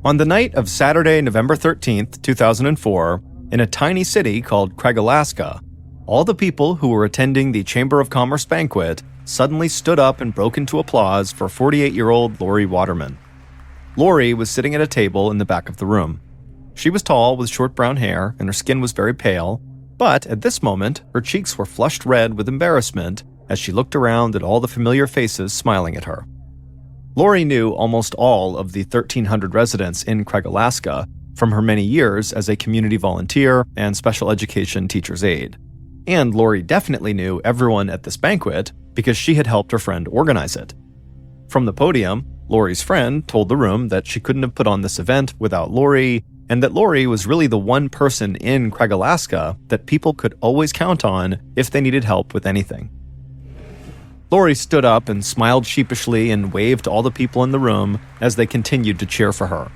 On the night of Saturday, November 13th, 2004, in a tiny city called Craig, Alaska, all the people who were attending the Chamber of Commerce banquet suddenly stood up and broke into applause for 48-year-old Lori Waterman. Lori was sitting at a table in the back of the room. She was tall with short brown hair and her skin was very pale, but at this moment, her cheeks were flushed red with embarrassment as she looked around at all the familiar faces smiling at her. Lori knew almost all of the 1,300 residents in Craig, Alaska, from her many years as a community volunteer and special education teacher's aide. And Lori definitely knew everyone at this banquet because she had helped her friend organize it. From the podium, Lori's friend told the room that she couldn't have put on this event without Lori, and that Lori was really the one person in Craig, Alaska that people could always count on if they needed help with anything. Lori stood up and smiled sheepishly and waved to all the people in the room as they continued to cheer for her.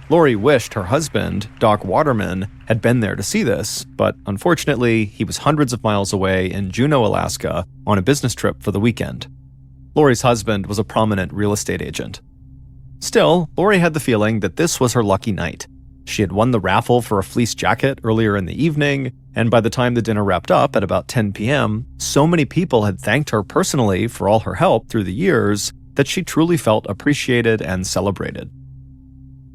Lori wished her husband, Doc Waterman, had been there to see this, but unfortunately, he was hundreds of miles away in Juneau, Alaska, on a business trip for the weekend. Lori's husband was a prominent real estate agent. Still, Lori had the feeling that this was her lucky night. She had won the raffle for a fleece jacket earlier in the evening, and by the time the dinner wrapped up at about 10 p.m., so many people had thanked her personally for all her help through the years that she truly felt appreciated and celebrated.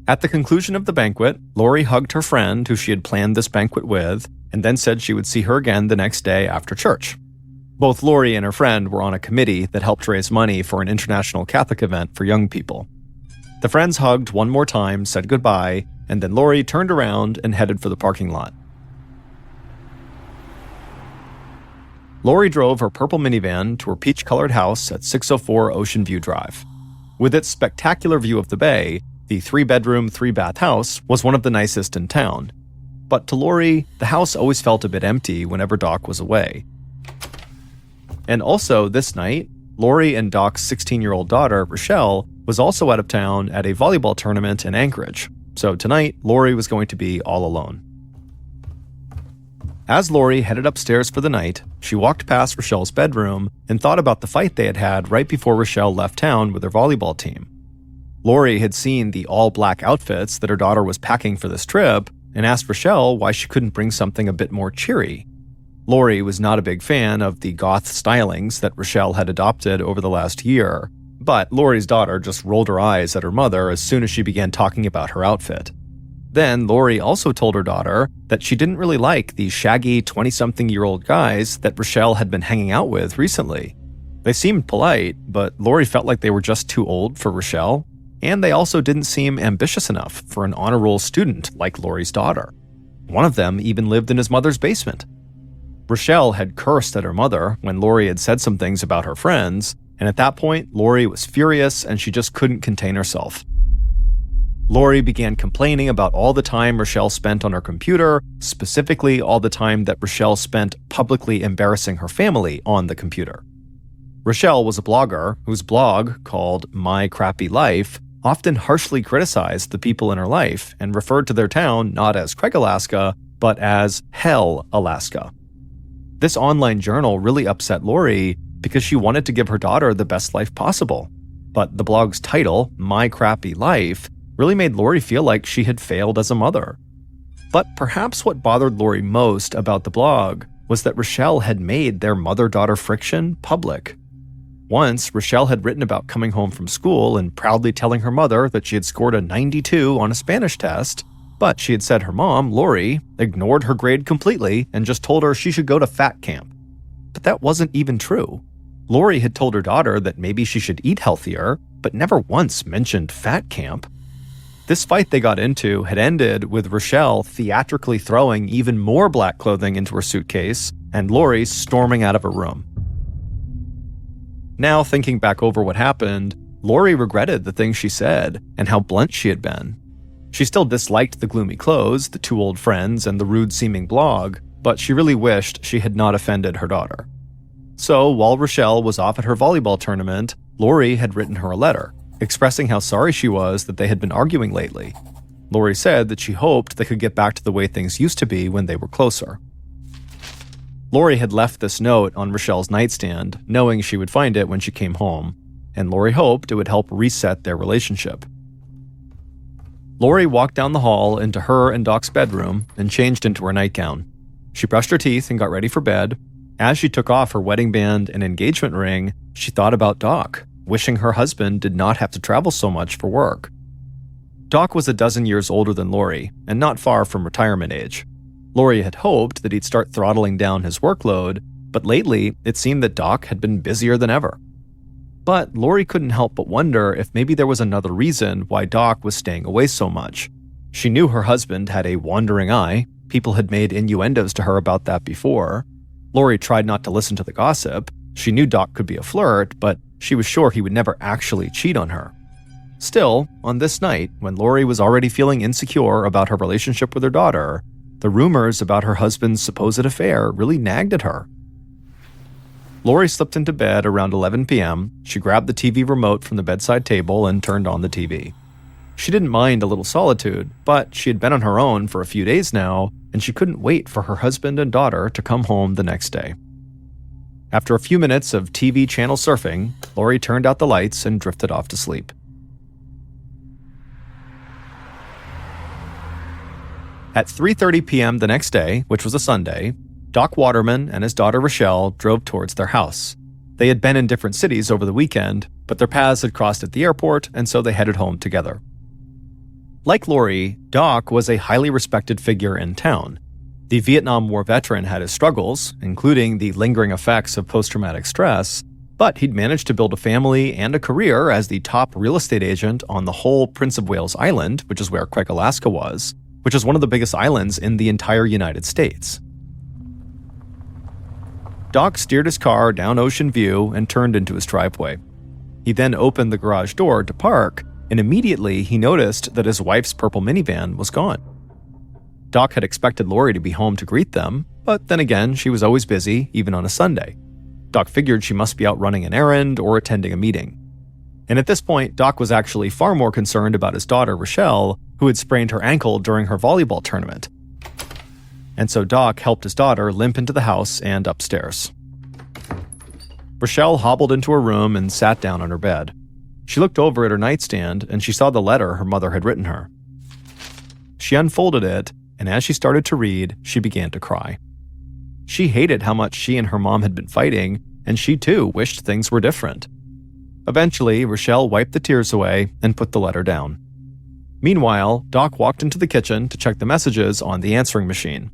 At the conclusion of the banquet, Lori hugged her friend who she had planned this banquet with, and then said she would see her again the next day after church. Both Lori and her friend were on a committee that helped raise money for an international Catholic event for young people. The friends hugged one more time, said goodbye, and then Lori turned around and headed for the parking lot. Lori drove her purple minivan to her peach-colored house at 604 Ocean View Drive. With its spectacular view of the bay, the 3-bedroom, 3-bath house was one of the nicest in town. But to Lori, the house always felt a bit empty whenever Doc was away. And also, this night, Lori and Doc's 16-year-old daughter, Rochelle, was also out of town at a volleyball tournament in Anchorage. So tonight, Lori was going to be all alone. As Lori headed upstairs for the night, she walked past Rochelle's bedroom and thought about the fight they had had right before Rochelle left town with her volleyball team. Lori had seen the all-black outfits that her daughter was packing for this trip and asked Rochelle why she couldn't bring something a bit more cheery. Lori was not a big fan of the goth stylings that Rochelle had adopted over the last year, but Lori's daughter just rolled her eyes at her mother as soon as she began talking about her outfit. Then Lori also told her daughter that she didn't really like the shaggy 20-something-year-old guys that Rochelle had been hanging out with recently. They seemed polite, but Lori felt like they were just too old for Rochelle, and they also didn't seem ambitious enough for an honor roll student like Lori's daughter. One of them even lived in his mother's basement. Rochelle had cursed at her mother when Lori had said some things about her friends, and at that point, Lori was furious and she just couldn't contain herself. Lori began complaining about all the time Rochelle spent on her computer, specifically all the time that Rochelle spent publicly embarrassing her family on the computer. Rochelle was a blogger whose blog, called My Crappy Life, often harshly criticized the people in her life and referred to their town not as Craig, Alaska, but as Hell, Alaska. This online journal really upset Lori because she wanted to give her daughter the best life possible. But the blog's title, My Crappy Life, really made Lori feel like she had failed as a mother. But perhaps what bothered Lori most about the blog was that Rochelle had made their mother-daughter friction public. Once, Rochelle had written about coming home from school and proudly telling her mother that she had scored a 92 on a Spanish test, but she had said her mom, Lori, ignored her grade completely and just told her she should go to fat camp. But that wasn't even true. Lori had told her daughter that maybe she should eat healthier, but never once mentioned fat camp. This fight they got into had ended with Rochelle theatrically throwing even more black clothing into her suitcase and Lori storming out of her room. Now, thinking back over what happened, Lori regretted the things she said and how blunt she had been. She still disliked the gloomy clothes, the two old friends, and the rude-seeming blog, but she really wished she had not offended her daughter. So, while Rochelle was off at her volleyball tournament, Lori had written her a letter, expressing how sorry she was that they had been arguing lately. Lori said that she hoped they could get back to the way things used to be when they were closer. Lori had left this note on Rochelle's nightstand, knowing she would find it when she came home, and Lori hoped it would help reset their relationship. Lori walked down the hall into her and Doc's bedroom and changed into her nightgown. She brushed her teeth and got ready for bed. As she took off her wedding band and engagement ring, she thought about Doc, wishing her husband did not have to travel so much for work. Doc was a dozen years older than Lori and not far from retirement age. Lori had hoped that he'd start throttling down his workload, but lately it seemed that Doc had been busier than ever. But Lori couldn't help but wonder if maybe there was another reason why Doc was staying away so much. She knew her husband had a wandering eye. People had made innuendos to her about that before. Lori tried not to listen to the gossip. She knew Doc could be a flirt, but she was sure he would never actually cheat on her. Still, on this night, when Lori was already feeling insecure about her relationship with her daughter, the rumors about her husband's supposed affair really nagged at her. Lori slipped into bed around 11 p.m. She grabbed the TV remote from the bedside table and turned on the TV. She didn't mind a little solitude, but she had been on her own for a few days now, and she couldn't wait for her husband and daughter to come home the next day. After a few minutes of TV channel surfing, Lori turned out the lights and drifted off to sleep. At 3:30 p.m. the next day, which was a Sunday, Doc Waterman and his daughter Rochelle drove towards their house. They had been in different cities over the weekend, but their paths had crossed at the airport, and so they headed home together. Like Lori, Doc was a highly respected figure in town. The Vietnam War veteran had his struggles, including the lingering effects of post-traumatic stress, but he'd managed to build a family and a career as the top real estate agent on the whole Prince of Wales Island, which is where Craig, Alaska was, which is one of the biggest islands in the entire United States. Doc steered his car down Ocean View and turned into his driveway. He then opened the garage door to park, and immediately he noticed that his wife's purple minivan was gone. Doc had expected Lori to be home to greet them, but then again, she was always busy, even on a Sunday. Doc figured she must be out running an errand or attending a meeting. And at this point, Doc was actually far more concerned about his daughter, Rochelle, who had sprained her ankle during her volleyball tournament. And so Doc helped his daughter limp into the house and upstairs. Rochelle hobbled into her room and sat down on her bed. She looked over at her nightstand and she saw the letter her mother had written her. She unfolded it, and as she started to read, she began to cry. She hated how much she and her mom had been fighting, and she too wished things were different. Eventually, Rochelle wiped the tears away and put the letter down. Meanwhile, Doc walked into the kitchen to check the messages on the answering machine.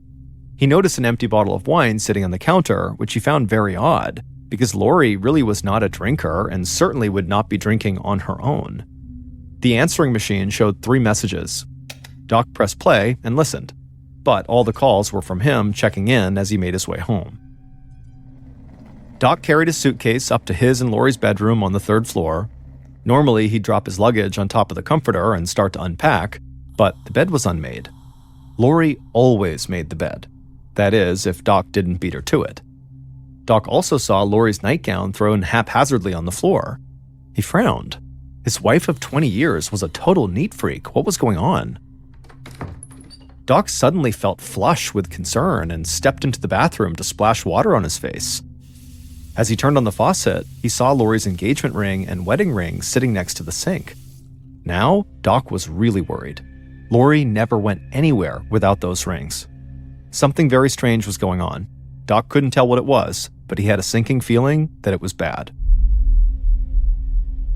He noticed an empty bottle of wine sitting on the counter, which he found very odd, because Lori really was not a drinker and certainly would not be drinking on her own. The answering machine showed 3 messages. Doc pressed play and listened, but all the calls were from him checking in as he made his way home. Doc carried his suitcase up to his and Lori's bedroom on the 3rd floor. Normally, he'd drop his luggage on top of the comforter and start to unpack, but the bed was unmade. Lori always made the bed. That is, if Doc didn't beat her to it. Doc also saw Lori's nightgown thrown haphazardly on the floor. He frowned. His wife of 20 years was a total neat freak. What was going on? Doc suddenly felt flush with concern and stepped into the bathroom to splash water on his face. As he turned on the faucet, he saw Lori's engagement ring and wedding ring sitting next to the sink. Now, Doc was really worried. Lori never went anywhere without those rings. Something very strange was going on. Doc couldn't tell what it was, but he had a sinking feeling that it was bad.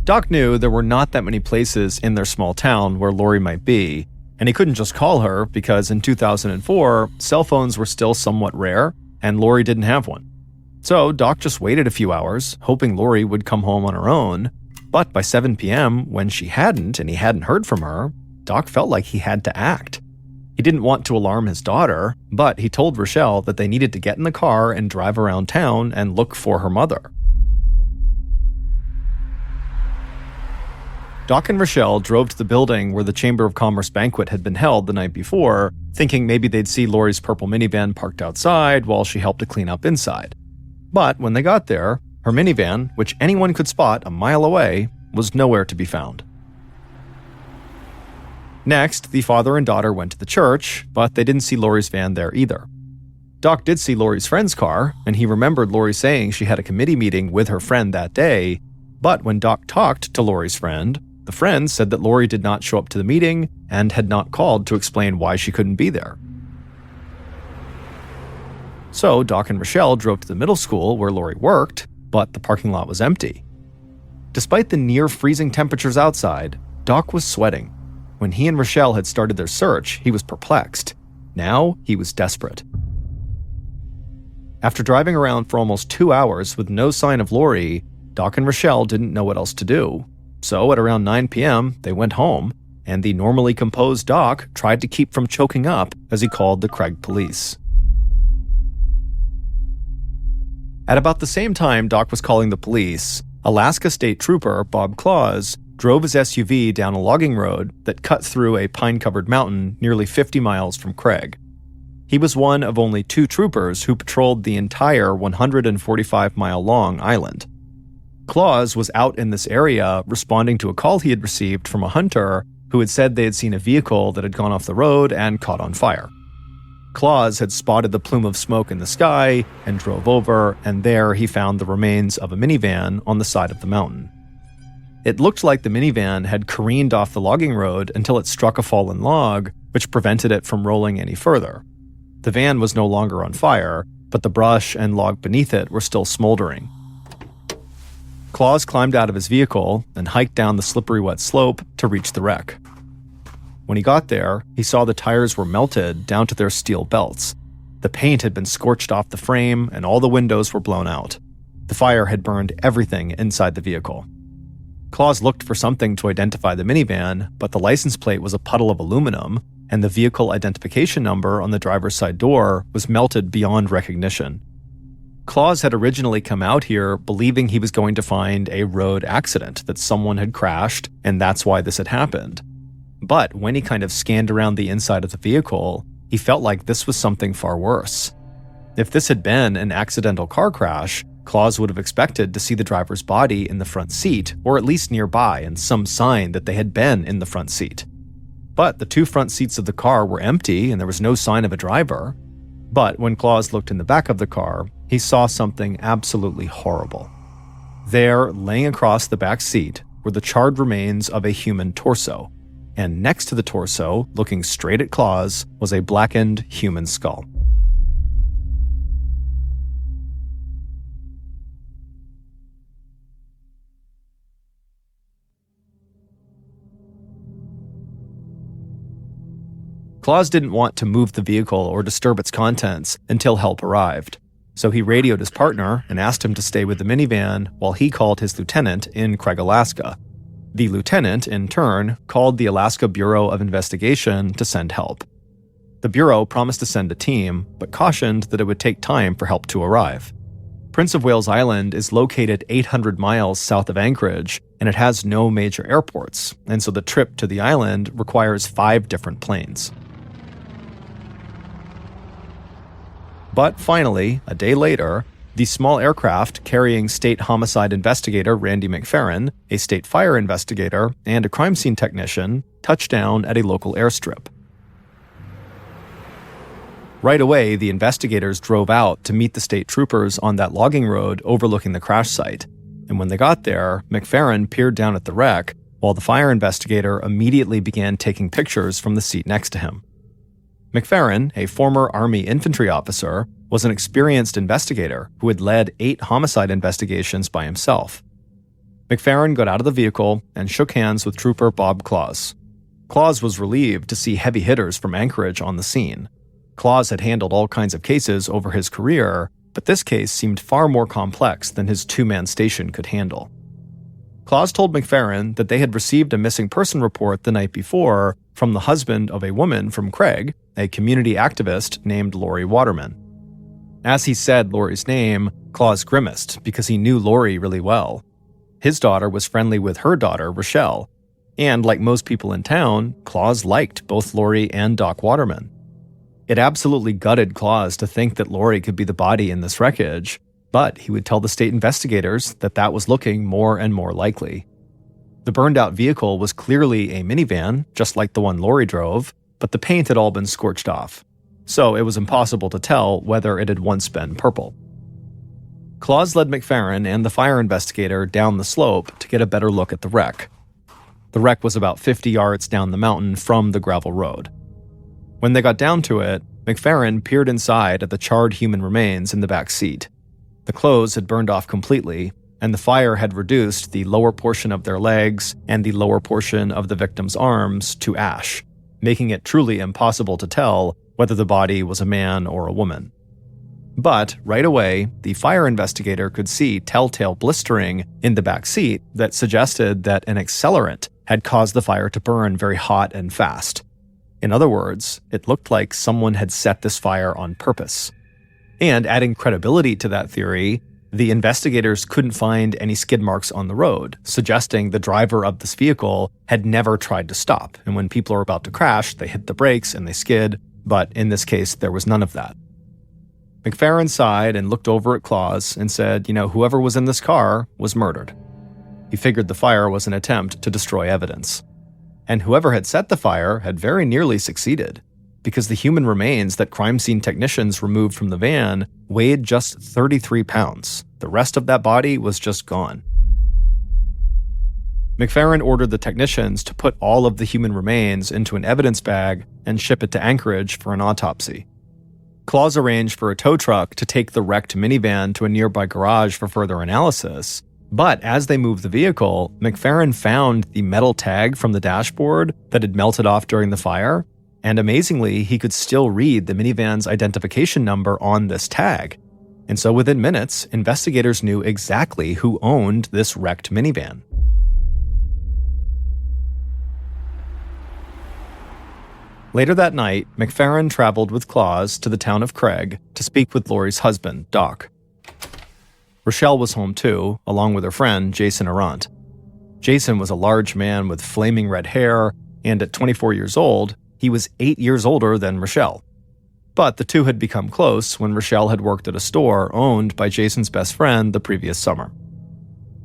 Doc knew there were not that many places in their small town where Lori might be, and he couldn't just call her because in 2004, cell phones were still somewhat rare, and Lori didn't have one. So Doc just waited a few hours, hoping Lori would come home on her own, but by 7 p.m., when she hadn't and he hadn't heard from her, Doc felt like he had to act. He didn't want to alarm his daughter, but he told Rochelle that they needed to get in the car and drive around town and look for her mother. Doc and Rochelle drove to the building where the Chamber of Commerce banquet had been held the night before, thinking maybe they'd see Lori's purple minivan parked outside while she helped to clean up inside. But when they got there, her minivan, which anyone could spot a mile away, was nowhere to be found. Next, the father and daughter went to the church, but they didn't see Lori's van there either. Doc did see Lori's friend's car, and he remembered Lori saying she had a committee meeting with her friend that day, but when Doc talked to Lori's friend, The friend said that Lori did not show up to the meeting and had not called to explain why she couldn't be there. So Doc and Rochelle drove to the middle school where Lori worked, but the parking lot was empty. Despite the near-freezing temperatures outside, Doc was sweating. When he and Rochelle had started their search, he was perplexed. Now, he was desperate. After driving around for almost 2 hours with no sign of Lori, Doc and Rochelle didn't know what else to do. So at around 9 p.m., they went home, and the normally composed Doc tried to keep from choking up as he called the Craig police. At about the same time Doc was calling the police, Alaska State Trooper Bob Claus drove his SUV down a logging road that cut through a pine-covered mountain nearly 50 miles from Craig. He was one of only 2 troopers who patrolled the entire 145-mile-long island. Claus was out in this area responding to a call he had received from a hunter who had said they had seen a vehicle that had gone off the road and caught on fire. Claus had spotted the plume of smoke in the sky and drove over, and there he found the remains of a minivan on the side of the mountain. It looked like the minivan had careened off the logging road until it struck a fallen log, which prevented it from rolling any further. The van was no longer on fire, but the brush and log beneath it were still smoldering. Claus climbed out of his vehicle and hiked down the slippery wet slope to reach the wreck. When he got there, he saw the tires were melted down to their steel belts. The paint had been scorched off the frame and all the windows were blown out. The fire had burned everything inside the vehicle. Claus looked for something to identify the minivan, but the license plate was a puddle of aluminum, and the vehicle identification number on the driver's side door was melted beyond recognition. Claus had originally come out here believing he was going to find a road accident, that someone had crashed, and that's why this had happened. But when he kind of scanned around the inside of the vehicle, he felt like this was something far worse. If this had been an accidental car crash, Claus would have expected to see the driver's body in the front seat, or at least nearby, and some sign that they had been in the front seat. But the 2 front seats of the car were empty and there was no sign of a driver. But when Claus looked in the back of the car, he saw something absolutely horrible. There, laying across the back seat, were the charred remains of a human torso. And next to the torso, looking straight at Claus, was a blackened human skull. Claus didn't want to move the vehicle or disturb its contents until help arrived, so he radioed his partner and asked him to stay with the minivan while he called his lieutenant in Craig, Alaska. The lieutenant, in turn, called the Alaska Bureau of Investigation to send help. The Bureau promised to send a team, but cautioned that it would take time for help to arrive. Prince of Wales Island is located 800 miles south of Anchorage, and it has no major airports, and so the trip to the island requires 5 different planes. But finally, a day later, the small aircraft carrying state homicide investigator Randy McFerrin, a state fire investigator, and a crime scene technician touched down at a local airstrip. Right away, the investigators drove out to meet the state troopers on that logging road overlooking the crash site. And when they got there, McFerrin peered down at the wreck, while the fire investigator immediately began taking pictures from the seat next to him. McFerrin, a former Army infantry officer, was an experienced investigator who had led 8 homicide investigations by himself. McFerrin got out of the vehicle and shook hands with Trooper Bob Claus. Claus was relieved to see heavy hitters from Anchorage on the scene. Claus had handled all kinds of cases over his career, but this case seemed far more complex than his 2-man station could handle. Claus told McFerrin that they had received a missing person report the night before from the husband of a woman from Craig, a community activist named Lori Waterman. As he said Lori's name, Claus grimaced because he knew Lori really well. His daughter was friendly with her daughter, Rochelle, and like most people in town, Claus liked both Lori and Doc Waterman. It absolutely gutted Claus to think that Lori could be the body in this wreckage, but he would tell the state investigators that that was looking more and more likely. The burned-out vehicle was clearly a minivan, just like the one Lori drove, but the paint had all been scorched off, so it was impossible to tell whether it had once been purple. Claus led McFerrin and the fire investigator down the slope to get a better look at the wreck. The wreck was about 50 yards down the mountain from the gravel road. When they got down to it, McFerrin peered inside at the charred human remains in the back seat. The clothes had burned off completely, and the fire had reduced the lower portion of their legs and the lower portion of the victim's arms to ash, making it truly impossible to tell whether the body was a man or a woman. But right away, the fire investigator could see telltale blistering in the back seat that suggested that an accelerant had caused the fire to burn very hot and fast. In other words, it looked like someone had set this fire on purpose. And adding credibility to that theory, the investigators couldn't find any skid marks on the road, suggesting the driver of this vehicle had never tried to stop, and when people are about to crash, they hit the brakes and they skid, but in this case, there was none of that. McFerrin sighed and looked over at Claus and said, whoever was in this car was murdered. He figured the fire was an attempt to destroy evidence. And whoever had set the fire had very nearly succeeded, because the human remains that crime scene technicians removed from the van weighed just 33 pounds. The rest of that body was just gone. McFerrin ordered the technicians to put all of the human remains into an evidence bag and ship it to Anchorage for an autopsy. Claus arranged for a tow truck to take the wrecked minivan to a nearby garage for further analysis, but as they moved the vehicle, McFerrin found the metal tag from the dashboard that had melted off during the fire, and amazingly, he could still read the minivan's identification number on this tag. And so within minutes, investigators knew exactly who owned this wrecked minivan. Later that night, McFerrin traveled with Claus to the town of Craig to speak with Lori's husband, Doc. Rochelle was home too, along with her friend, Jason Arant. Jason was a large man with flaming red hair, and at 24 years old, he was 8 years older than Rochelle. But the two had become close when Rochelle had worked at a store owned by Jason's best friend the previous summer.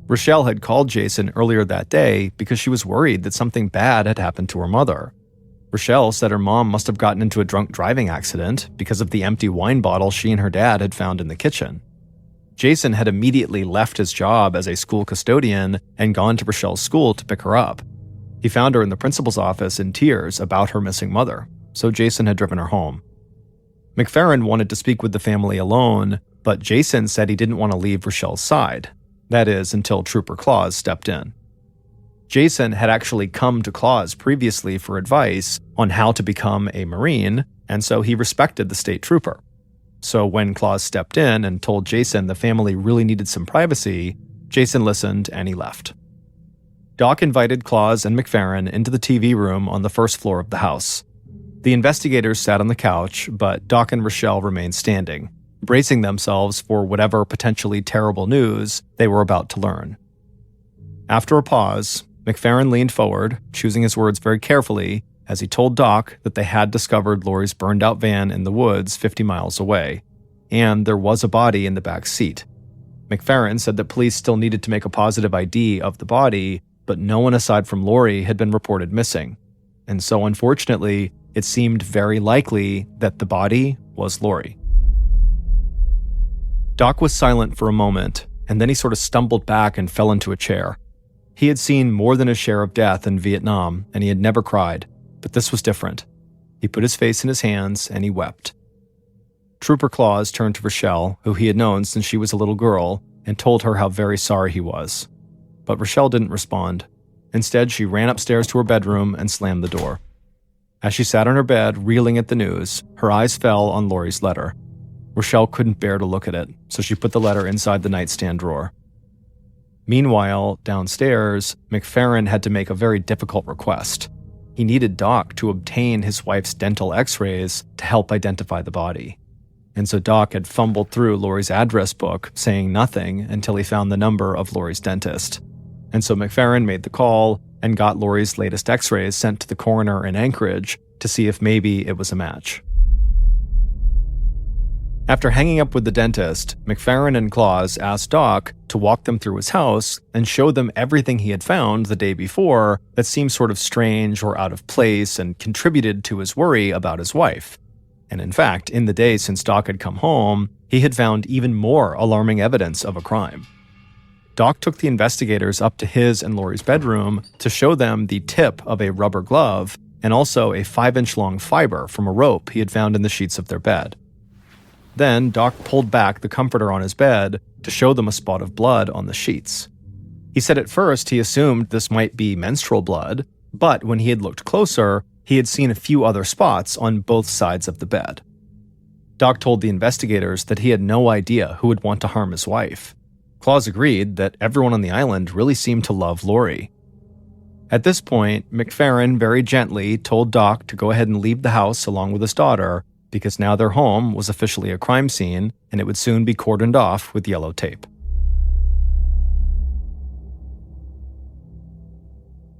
Rochelle had called Jason earlier that day because she was worried that something bad had happened to her mother. Rochelle said her mom must have gotten into a drunk driving accident because of the empty wine bottle she and her dad had found in the kitchen. Jason had immediately left his job as a school custodian and gone to Rochelle's school to pick her up. He found her in the principal's office in tears about her missing mother, so Jason had driven her home. McFerrin wanted to speak with the family alone, but Jason said he didn't want to leave Rochelle's side. That is, until Trooper Claus stepped in. Jason had actually come to Claus previously for advice on how to become a Marine, and so he respected the state trooper. So when Claus stepped in and told Jason the family really needed some privacy, Jason listened and he left. Doc invited Claus and McFerrin into the TV room on the first floor of the house. The investigators sat on the couch, but Doc and Rochelle remained standing, bracing themselves for whatever potentially terrible news they were about to learn. After a pause, McFerrin leaned forward, choosing his words very carefully, as he told Doc that they had discovered Lori's burned-out van in the woods 50 miles away, and there was a body in the back seat. McFerrin said that police still needed to make a positive ID of the body, but no one aside from Lori had been reported missing. And so unfortunately, it seemed very likely that the body was Lori. Doc was silent for a moment, and then he sort of stumbled back and fell into a chair. He had seen more than his share of death in Vietnam, and he had never cried, but this was different. He put his face in his hands, and he wept. Trooper Claus turned to Rochelle, who he had known since she was a little girl, and told her how very sorry he was. But Rochelle didn't respond. Instead, she ran upstairs to her bedroom and slammed the door. As she sat on her bed, reeling at the news, her eyes fell on Lori's letter. Rochelle couldn't bear to look at it, so she put the letter inside the nightstand drawer. Meanwhile, downstairs, McFerrin had to make a very difficult request. He needed Doc to obtain his wife's dental x-rays to help identify the body. And so Doc had fumbled through Lori's address book, saying nothing until he found the number of Lori's dentist. And so McFerrin made the call and got Lori's latest x-rays sent to the coroner in Anchorage to see if maybe it was a match. After hanging up with the dentist, McFerrin and Claus asked Doc to walk them through his house and show them everything he had found the day before that seemed sort of strange or out of place and contributed to his worry about his wife. And in fact, in the day since Doc had come home, he had found even more alarming evidence of a crime. Doc took the investigators up to his and Lori's bedroom to show them the tip of a rubber glove and also a 5-inch long fiber from a rope he had found in the sheets of their bed. Then Doc pulled back the comforter on his bed to show them a spot of blood on the sheets. He said at first he assumed this might be menstrual blood, but when he had looked closer, he had seen a few other spots on both sides of the bed. Doc told the investigators that he had no idea who would want to harm his wife. Claus agreed that everyone on the island really seemed to love Lori. At this point, McFerrin very gently told Doc to go ahead and leave the house along with his daughter, because now their home was officially a crime scene and it would soon be cordoned off with yellow tape.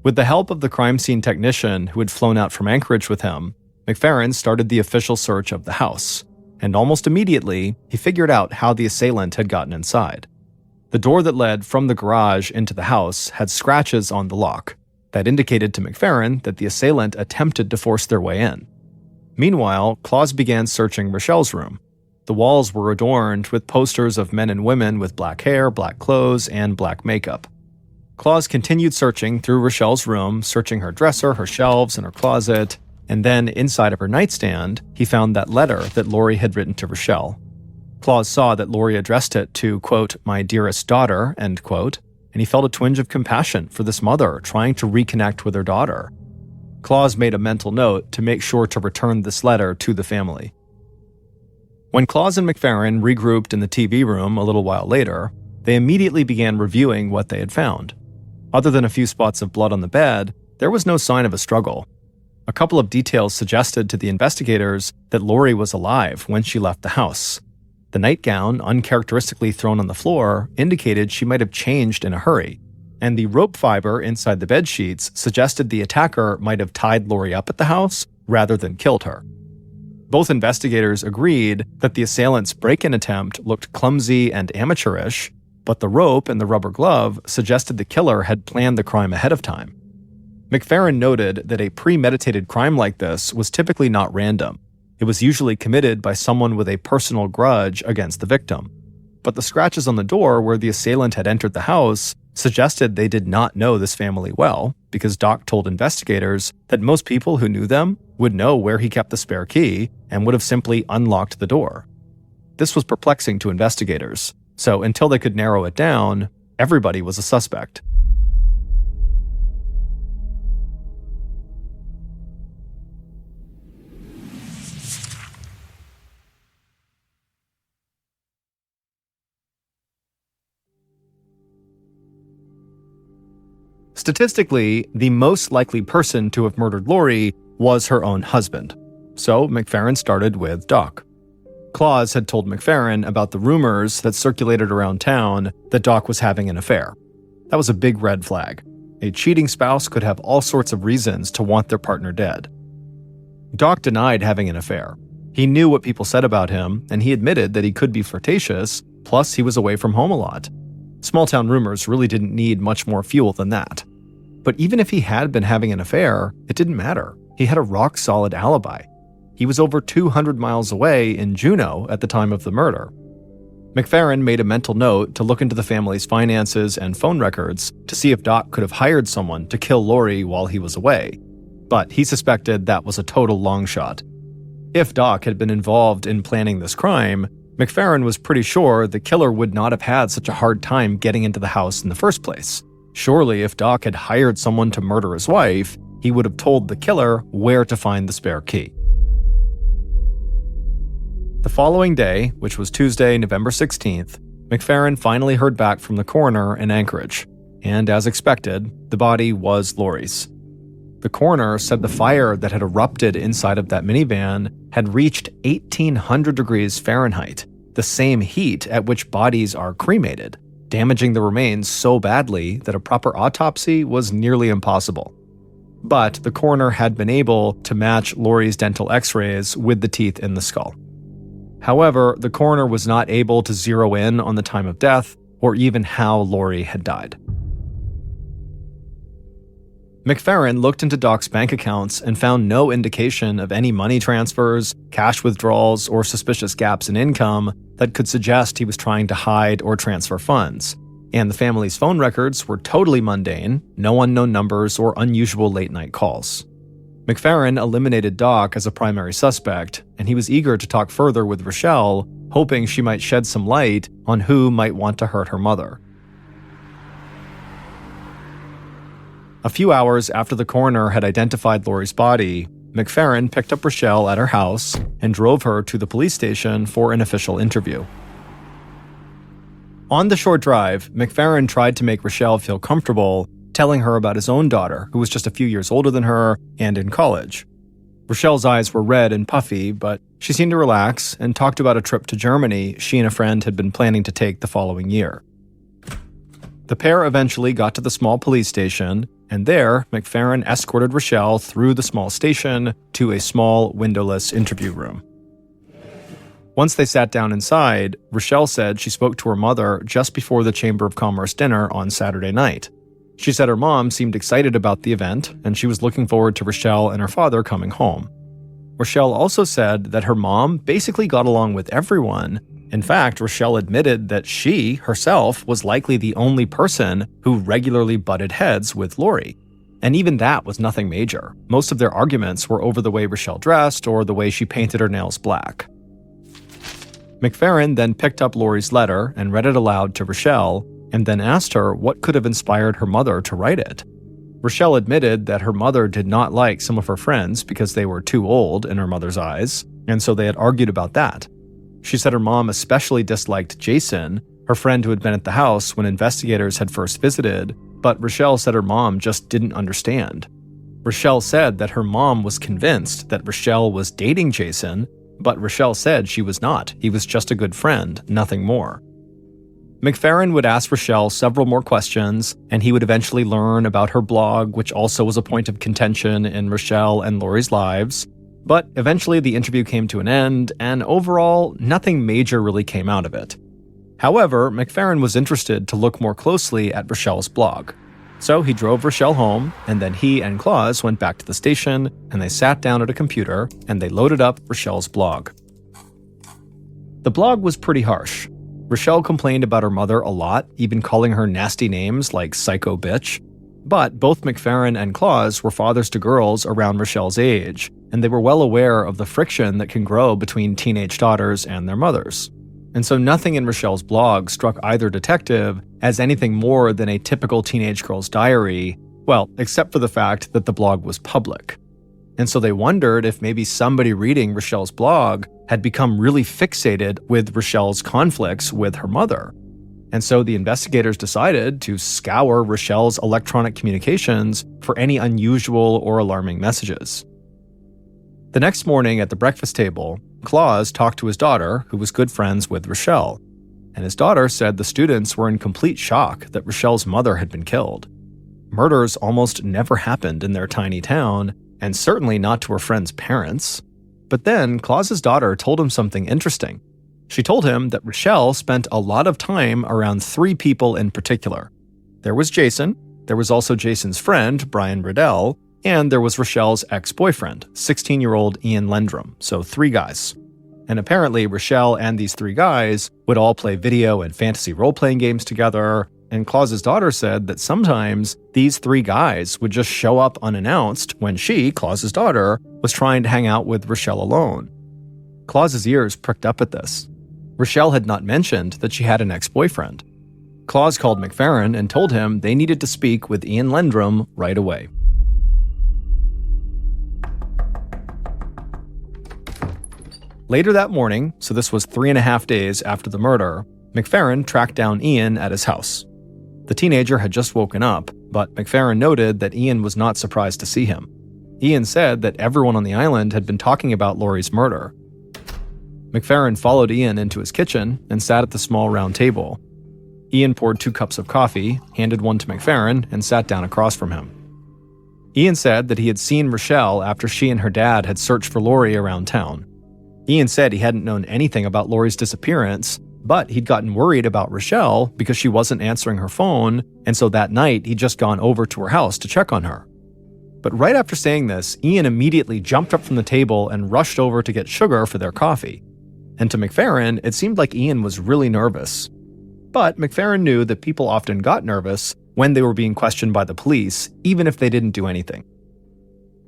With the help of the crime scene technician who had flown out from Anchorage with him, McFerrin started the official search of the house, and almost immediately, he figured out how the assailant had gotten inside. The door that led from the garage into the house had scratches on the lock that indicated to McFerrin that the assailant attempted to force their way in. Meanwhile, Claus began searching Rochelle's room. The walls were adorned with posters of men and women with black hair, black clothes, and black makeup. Claus continued searching through Rochelle's room, searching her dresser, her shelves, and her closet, and then inside of her nightstand, he found that letter that Lori had written to Rochelle. Claus saw that Lori addressed it to, quote, "my dearest daughter," end quote, and he felt a twinge of compassion for this mother trying to reconnect with her daughter. Claus made a mental note to make sure to return this letter to the family. When Claus and McFerrin regrouped in the TV room a little while later, they immediately began reviewing what they had found. Other than a few spots of blood on the bed, there was no sign of a struggle. A couple of details suggested to the investigators that Lori was alive when she left the house. The nightgown, uncharacteristically thrown on the floor, indicated she might have changed in a hurry, and the rope fiber inside the bed sheets suggested the attacker might have tied Lori up at the house rather than killed her. Both investigators agreed that the assailant's break-in attempt looked clumsy and amateurish, but the rope and the rubber glove suggested the killer had planned the crime ahead of time. McFerrin noted that a premeditated crime like this was typically not random. It was usually committed by someone with a personal grudge against the victim. But the scratches on the door where the assailant had entered the house suggested they did not know this family well, because Doc told investigators that most people who knew them would know where he kept the spare key and would have simply unlocked the door. This was perplexing to investigators, so until they could narrow it down, everybody was a suspect. Statistically, the most likely person to have murdered Lori was her own husband, so McFerrin started with Doc. Claus had told McFerrin about the rumors that circulated around town that Doc was having an affair. That was a big red flag. A cheating spouse could have all sorts of reasons to want their partner dead. Doc denied having an affair. He knew what people said about him, and he admitted that he could be flirtatious, plus he was away from home a lot. Small-town rumors really didn't need much more fuel than that. But even if he had been having an affair, it didn't matter. He had a rock-solid alibi. He was over 200 miles away in Juneau at the time of the murder. McFerrin made a mental note to look into the family's finances and phone records to see if Doc could have hired someone to kill Lori while he was away, but he suspected that was a total long shot. If Doc had been involved in planning this crime, McFerrin was pretty sure the killer would not have had such a hard time getting into the house in the first place. Surely, if Doc had hired someone to murder his wife, he would have told the killer where to find the spare key. The following day, which was Tuesday, November 16th, McFerrin finally heard back from the coroner in Anchorage, and as expected, the body was Lori's. The coroner said the fire that had erupted inside of that minivan had reached 1,800 degrees Fahrenheit, the same heat at which bodies are cremated, damaging the remains so badly that a proper autopsy was nearly impossible. But the coroner had been able to match Lori's dental x-rays with the teeth in the skull. However, the coroner was not able to zero in on the time of death or even how Lori had died. McFerrin looked into Doc's bank accounts and found no indication of any money transfers, cash withdrawals, or suspicious gaps in income that could suggest he was trying to hide or transfer funds. and the family's phone records were totally mundane, no unknown numbers or unusual late-night calls. McFerrin eliminated Doc as a primary suspect, and he was eager to talk further with Rochelle, hoping she might shed some light on who might want to hurt her mother. A few hours after the coroner had identified Lori's body, McFerrin picked up Rochelle at her house and drove her to the police station for an official interview. On the short drive, McFerrin tried to make Rochelle feel comfortable, telling her about his own daughter, who was just a few years older than her and in college. Rochelle's eyes were red and puffy, but she seemed to relax and talked about a trip to Germany she and a friend had been planning to take the following year. The pair eventually got to the small police station, and there, McFerrin escorted Rochelle through the small station to a small, windowless interview room. Once they sat down inside, Rochelle said she spoke to her mother just before the Chamber of Commerce dinner on Saturday night. She said her mom seemed excited about the event, and she was looking forward to Rochelle and her father coming home. Rochelle also said that her mom basically got along with everyone. In fact, Rochelle admitted that she, herself, was likely the only person who regularly butted heads with Lori. And even that was nothing major. Most of their arguments were over the way Rochelle dressed or the way she painted her nails black. McFerrin then picked up Lori's letter and read it aloud to Rochelle, and then asked her what could have inspired her mother to write it. Rochelle admitted that her mother did not like some of her friends because they were too old in her mother's eyes, and so they had argued about that. She said her mom especially disliked Jason, her friend who had been at the house when investigators had first visited, but Rochelle said her mom just didn't understand. Rochelle said that her mom was convinced that Rochelle was dating Jason, but Rochelle said she was not. He was just a good friend, nothing more. McFerrin would ask Rochelle several more questions, and he would eventually learn about her blog, which also was a point of contention in Rochelle and Lori's lives. But eventually the interview came to an end, and overall, nothing major really came out of it. However, McFerrin was interested to look more closely at Rochelle's blog. So he drove Rochelle home, and then he and Claus went back to the station, and they sat down at a computer, and they loaded up Rochelle's blog. The blog was pretty harsh. Rochelle complained about her mother a lot, even calling her nasty names like psycho bitch. But both McFerrin and Claus were fathers to girls around Rochelle's age, and they were well aware of the friction that can grow between teenage daughters and their mothers. And so nothing in Rochelle's blog struck either detective as anything more than a typical teenage girl's diary, well, except for the fact that the blog was public. And so they wondered if maybe somebody reading Rochelle's blog had become really fixated with Rochelle's conflicts with her mother. And so the investigators decided to scour Rochelle's electronic communications for any unusual or alarming messages. The next morning at the breakfast table, Claus talked to his daughter, who was good friends with Rochelle. And his daughter said the students were in complete shock that Rochelle's mother had been killed. Murders almost never happened in their tiny town, and certainly not to her friend's parents. But then Claus's daughter told him something interesting. She told him that Rochelle spent a lot of time around three people in particular. There was Jason, there was also Jason's friend, Brian Riddell, and there was Rochelle's ex-boyfriend, 16-year-old Ian Lendrum, so three guys. And apparently Rochelle and these three guys would all play video and fantasy role-playing games together, and Claus's daughter said that sometimes these three guys would just show up unannounced when she, Claus's daughter, was trying to hang out with Rochelle alone. Claus's ears pricked up at this. Rochelle had not mentioned that she had an ex-boyfriend. Claus called McFerrin and told him they needed to speak with Ian Lendrum right away. Later that morning, so this was 3.5 days after the murder, McFerrin tracked down Ian at his house. The teenager had just woken up, but McFerrin noted that Ian was not surprised to see him. Ian said that everyone on the island had been talking about Lori's murder. McFerrin followed Ian into his kitchen and sat at the small round table. Ian poured 2 cups of coffee, handed one to McFerrin, and sat down across from him. Ian said that he had seen Rochelle after she and her dad had searched for Lori around town. Ian said he hadn't known anything about Lori's disappearance, but he'd gotten worried about Rochelle because she wasn't answering her phone, and so that night he'd just gone over to her house to check on her. But right after saying this, Ian immediately jumped up from the table and rushed over to get sugar for their coffee. And to McFerrin, it seemed like Ian was really nervous. But McFerrin knew that people often got nervous when they were being questioned by the police, even if they didn't do anything.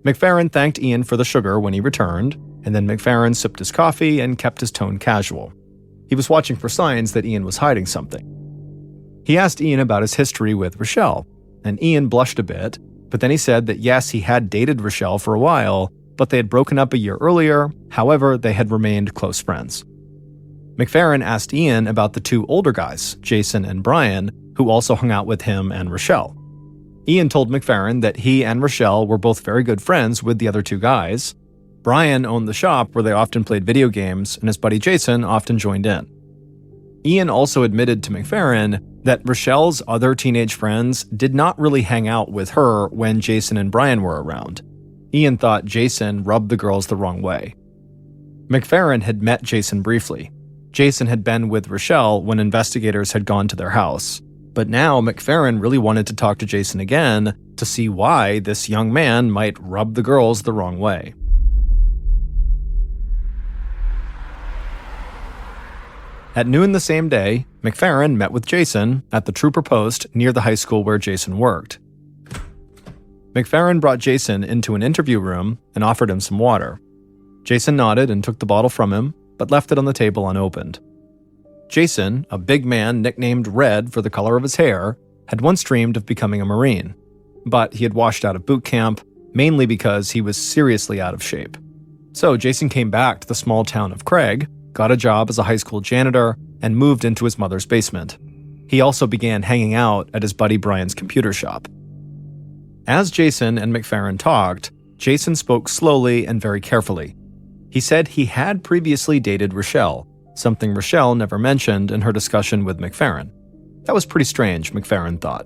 McFerrin thanked Ian for the sugar when he returned, and then McFerrin sipped his coffee and kept his tone casual. He was watching for signs that Ian was hiding something. He asked Ian about his history with Rochelle, and Ian blushed a bit, but then he said that yes, he had dated Rochelle for a while, but they had broken up a year earlier. However, they had remained close friends. McFerrin asked Ian about the two older guys, Jason and Brian, who also hung out with him and Rochelle. Ian told McFerrin that he and Rochelle were both very good friends with the other two guys. Brian owned the shop where they often played video games, and his buddy Jason often joined in. Ian also admitted to McFerrin that Rochelle's other teenage friends did not really hang out with her when Jason and Brian were around. Ian thought Jason rubbed the girls the wrong way. McFerrin had met Jason briefly. Jason had been with Rochelle when investigators had gone to their house. But now McFerrin really wanted to talk to Jason again to see why this young man might rub the girls the wrong way. At noon the same day, McFerrin met with Jason at the Trooper Post near the high school where Jason worked. McFerrin brought Jason into an interview room and offered him some water. Jason nodded and took the bottle from him, but left it on the table unopened. Jason, a big man nicknamed Red for the color of his hair, had once dreamed of becoming a Marine, but he had washed out of boot camp, mainly because he was seriously out of shape. So Jason came back to the small town of Craig, got a job as a high school janitor, and moved into his mother's basement. He also began hanging out at his buddy Brian's computer shop. As Jason and McFerrin talked, Jason spoke slowly and very carefully. He said he had previously dated Rochelle, something Rochelle never mentioned in her discussion with McFerrin. That was pretty strange, McFerrin thought.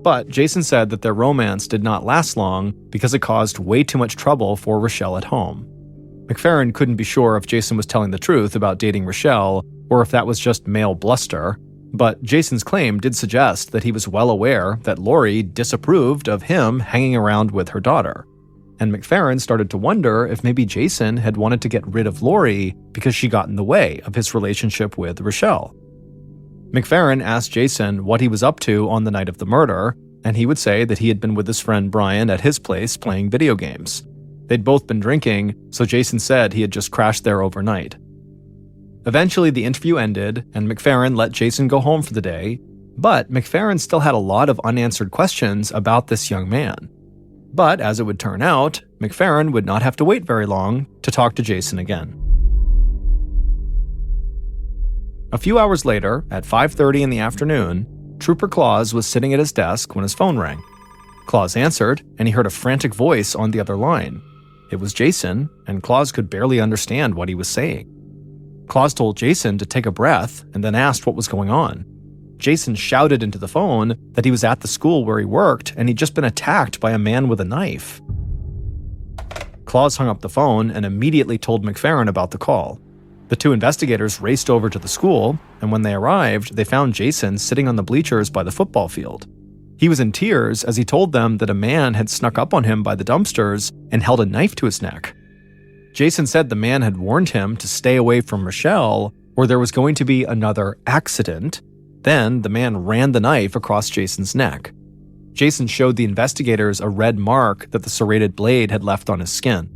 But Jason said that their romance did not last long because it caused way too much trouble for Rochelle at home. McFerrin couldn't be sure if Jason was telling the truth about dating Rochelle or if that was just male bluster, but Jason's claim did suggest that he was well aware that Lori disapproved of him hanging around with her daughter. And McFerrin started to wonder if maybe Jason had wanted to get rid of Lori because she got in the way of his relationship with Rochelle. McFerrin asked Jason what he was up to on the night of the murder, and he would say that he had been with his friend Brian at his place playing video games. They'd both been drinking, so Jason said he had just crashed there overnight. Eventually, the interview ended, and McFerrin let Jason go home for the day, but McFerrin still had a lot of unanswered questions about this young man. But as it would turn out, McFerrin would not have to wait very long to talk to Jason again. A few hours later, at 5:30 in the afternoon, Trooper Claus was sitting at his desk when his phone rang. Claus answered, and he heard a frantic voice on the other line. It was Jason, and Claus could barely understand what he was saying. Claus told Jason to take a breath and then asked what was going on. Jason shouted into the phone that he was at the school where he worked and he'd just been attacked by a man with a knife. Claus hung up the phone and immediately told McFerrin about the call. The two investigators raced over to the school, and when they arrived, they found Jason sitting on the bleachers by the football field. He was in tears as he told them that a man had snuck up on him by the dumpsters and held a knife to his neck. Jason said the man had warned him to stay away from Rochelle or there was going to be another accident. Then the man ran the knife across Jason's neck. Jason showed the investigators a red mark that the serrated blade had left on his skin.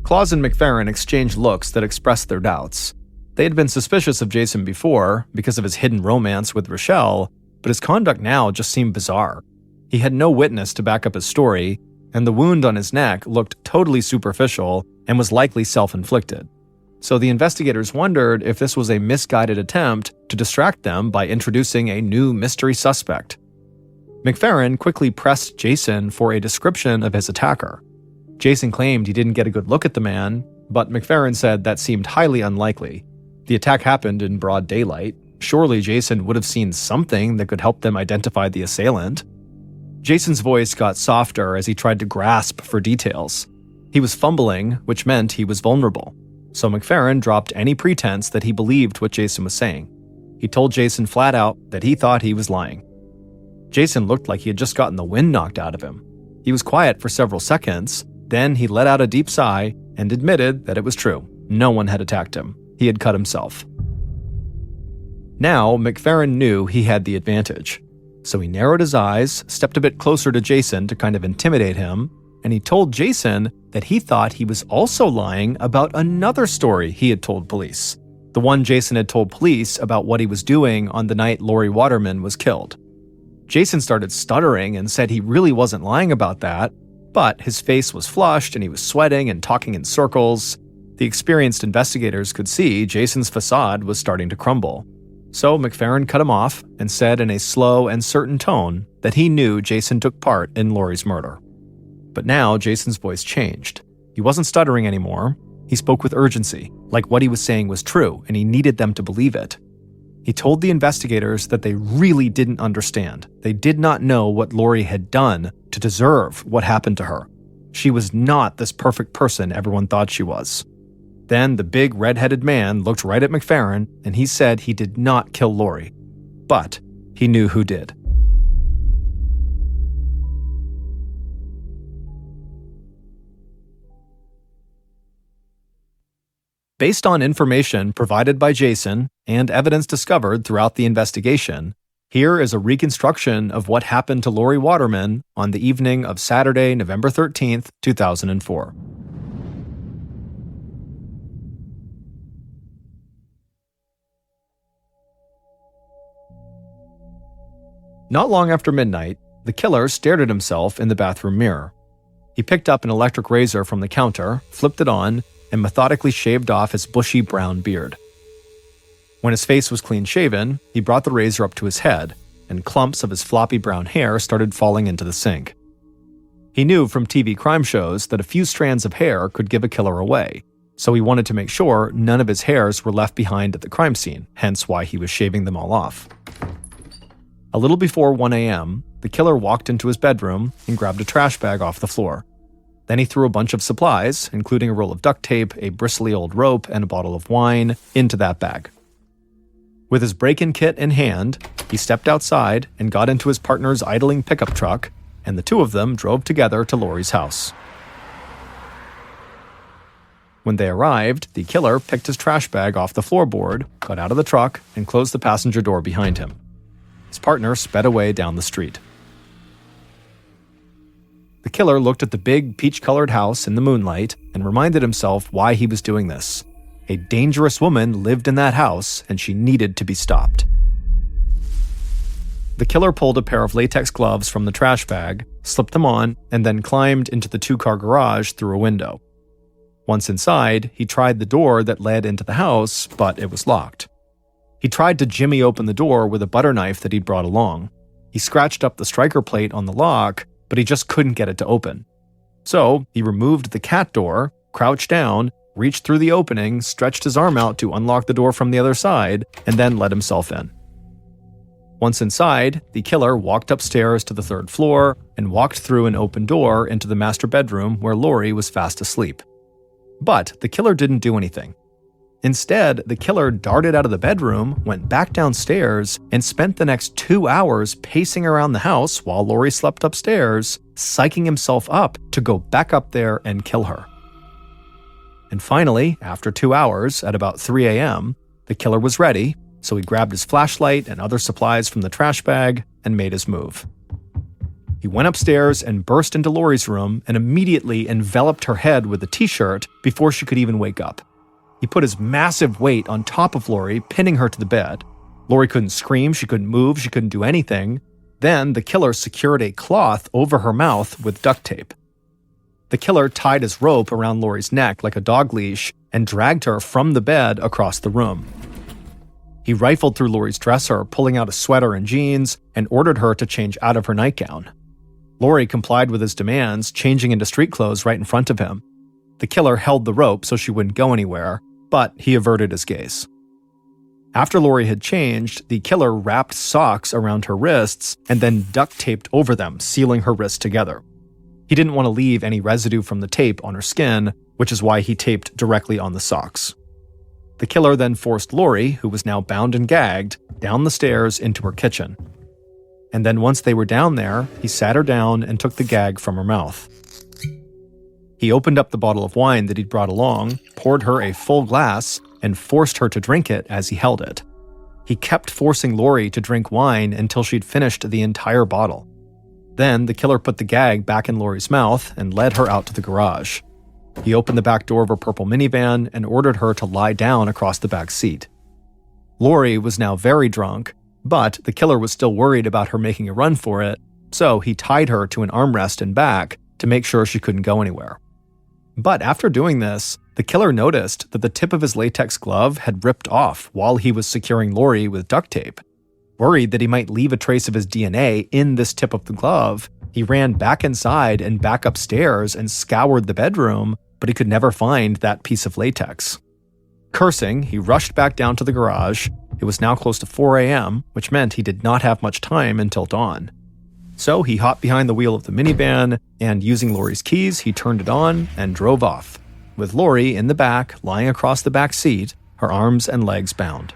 Claus and McFerrin exchanged looks that expressed their doubts. They had been suspicious of Jason before because of his hidden romance with Rochelle, but his conduct now just seemed bizarre. He had no witness to back up his story, and the wound on his neck looked totally superficial and was likely self-inflicted. So the investigators wondered if this was a misguided attempt to distract them by introducing a new mystery suspect. McFerrin quickly pressed Jason for a description of his attacker. Jason claimed he didn't get a good look at the man, but McFerrin said that seemed highly unlikely. The attack happened in broad daylight. Surely Jason would have seen something that could help them identify the assailant. Jason's voice got softer as he tried to grasp for details. He was fumbling, which meant he was vulnerable. So McFerrin dropped any pretense that he believed what Jason was saying. He told Jason flat out that he thought he was lying. Jason looked like he had just gotten the wind knocked out of him. He was quiet for several seconds, then he let out a deep sigh and admitted that it was true. No one had attacked him. He had cut himself. Now, McFerrin knew he had the advantage. So he narrowed his eyes, stepped a bit closer to Jason to kind of intimidate him, and he told Jason that he thought he was also lying about another story he had told police. The one Jason had told police about what he was doing on the night Lori Waterman was killed. Jason started stuttering and said he really wasn't lying about that, but his face was flushed and he was sweating and talking in circles. The experienced investigators could see Jason's facade was starting to crumble. So McFerrin cut him off and said in a slow and certain tone that he knew Jason took part in Lori's murder. But now Jason's voice changed. He wasn't stuttering anymore. He spoke with urgency, like what he was saying was true and he needed them to believe it. He told the investigators that they really didn't understand. They did not know what Lori had done to deserve what happened to her. She was not this perfect person everyone thought she was. Then the big red-headed man looked right at McFerrin and he said he did not kill Lori, but he knew who did. Based on information provided by Jason and evidence discovered throughout the investigation, here is a reconstruction of what happened to Lori Waterman on the evening of Saturday, November 13th, 2004. Not long after midnight, the killer stared at himself in the bathroom mirror. He picked up an electric razor from the counter, flipped it on, and methodically shaved off his bushy brown beard. When his face was clean-shaven, he brought the razor up to his head, and clumps of his floppy brown hair started falling into the sink. He knew from TV crime shows that a few strands of hair could give a killer away, so he wanted to make sure none of his hairs were left behind at the crime scene, hence why he was shaving them all off. A little before 1 a.m., the killer walked into his bedroom and grabbed a trash bag off the floor. Then he threw a bunch of supplies, including a roll of duct tape, a bristly old rope, and a bottle of wine, into that bag. With his break-in kit in hand, he stepped outside and got into his partner's idling pickup truck, and the two of them drove together to Lori's house. When they arrived, the killer picked his trash bag off the floorboard, got out of the truck, and closed the passenger door behind him. His partner sped away down the street. The killer looked at the big peach-colored house in the moonlight and reminded himself why he was doing this. A dangerous woman lived in that house, and she needed to be stopped. The killer pulled a pair of latex gloves from the trash bag, slipped them on, and then climbed into the two-car garage through a window. Once inside, he tried the door that led into the house, but it was locked. He tried to jimmy open the door with a butter knife that he'd brought along. He scratched up the striker plate on the lock, but he just couldn't get it to open. So he removed the cat door, crouched down, reached through the opening, stretched his arm out to unlock the door from the other side, and then let himself in. Once inside, the killer walked upstairs to the third floor and walked through an open door into the master bedroom where Lori was fast asleep. But the killer didn't do anything. Instead, the killer darted out of the bedroom, went back downstairs, and spent the next 2 hours pacing around the house while Lori slept upstairs, psyching himself up to go back up there and kill her. And finally, after 2 hours, at about 3 a.m., the killer was ready, so he grabbed his flashlight and other supplies from the trash bag and made his move. He went upstairs and burst into Lori's room and immediately enveloped her head with a t-shirt before she could even wake up. He put his massive weight on top of Lori, pinning her to the bed. Lori couldn't scream, she couldn't move, she couldn't do anything. Then the killer secured a cloth over her mouth with duct tape. The killer tied his rope around Lori's neck like a dog leash and dragged her from the bed across the room. He rifled through Lori's dresser, pulling out a sweater and jeans, and ordered her to change out of her nightgown. Lori complied with his demands, changing into street clothes right in front of him. The killer held the rope so she wouldn't go anywhere, but he averted his gaze. After Lori had changed, the killer wrapped socks around her wrists and then duct taped over them, sealing her wrists together. He didn't want to leave any residue from the tape on her skin, which is why he taped directly on the socks. The killer then forced Lori, who was now bound and gagged, down the stairs into her kitchen. And then once they were down there, he sat her down and took the gag from her mouth. He opened up the bottle of wine that he'd brought along, poured her a full glass, and forced her to drink it as he held it. He kept forcing Lori to drink wine until she'd finished the entire bottle. Then the killer put the gag back in Lori's mouth and led her out to the garage. He opened the back door of her purple minivan and ordered her to lie down across the back seat. Lori was now very drunk, but the killer was still worried about her making a run for it, so he tied her to an armrest and back to make sure she couldn't go anywhere. But after doing this, the killer noticed that the tip of his latex glove had ripped off while he was securing Lori with duct tape. Worried that he might leave a trace of his DNA in this tip of the glove, he ran back inside and back upstairs and scoured the bedroom, but he could never find that piece of latex. Cursing, he rushed back down to the garage. It was now close to 4 a.m., which meant he did not have much time until dawn. So he hopped behind the wheel of the minivan, and using Lori's keys, he turned it on and drove off, with Lori in the back, lying across the back seat, her arms and legs bound.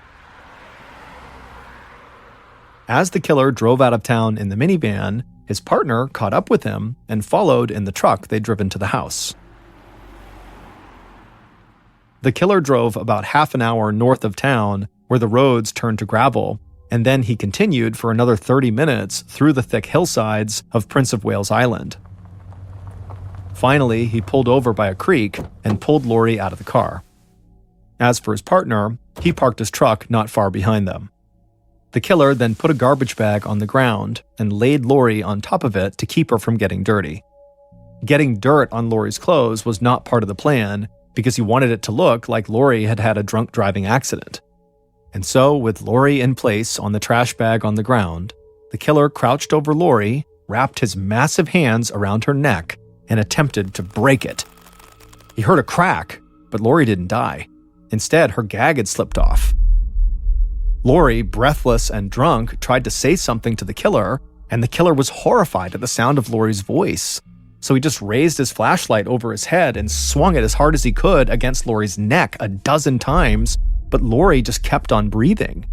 As the killer drove out of town in the minivan, his partner caught up with him and followed in the truck they'd driven to the house. The killer drove about half an hour north of town, where the roads turned to gravel, and then he continued for another 30 minutes through the thick hillsides of Prince of Wales Island. Finally, he pulled over by a creek and pulled Lori out of the car. As for his partner, he parked his truck not far behind them. The killer then put a garbage bag on the ground and laid Lori on top of it to keep her from getting dirty. Getting dirt on Lori's clothes was not part of the plan because he wanted it to look like Lori had had a drunk driving accident. And so, with Lori in place on the trash bag on the ground, the killer crouched over Lori, wrapped his massive hands around her neck, and attempted to break it. He heard a crack, but Lori didn't die. Instead, her gag had slipped off. Lori, breathless and drunk, tried to say something to the killer, and the killer was horrified at the sound of Lori's voice. So he just raised his flashlight over his head and swung it as hard as he could against Lori's neck 12 times, but Lori just kept on breathing.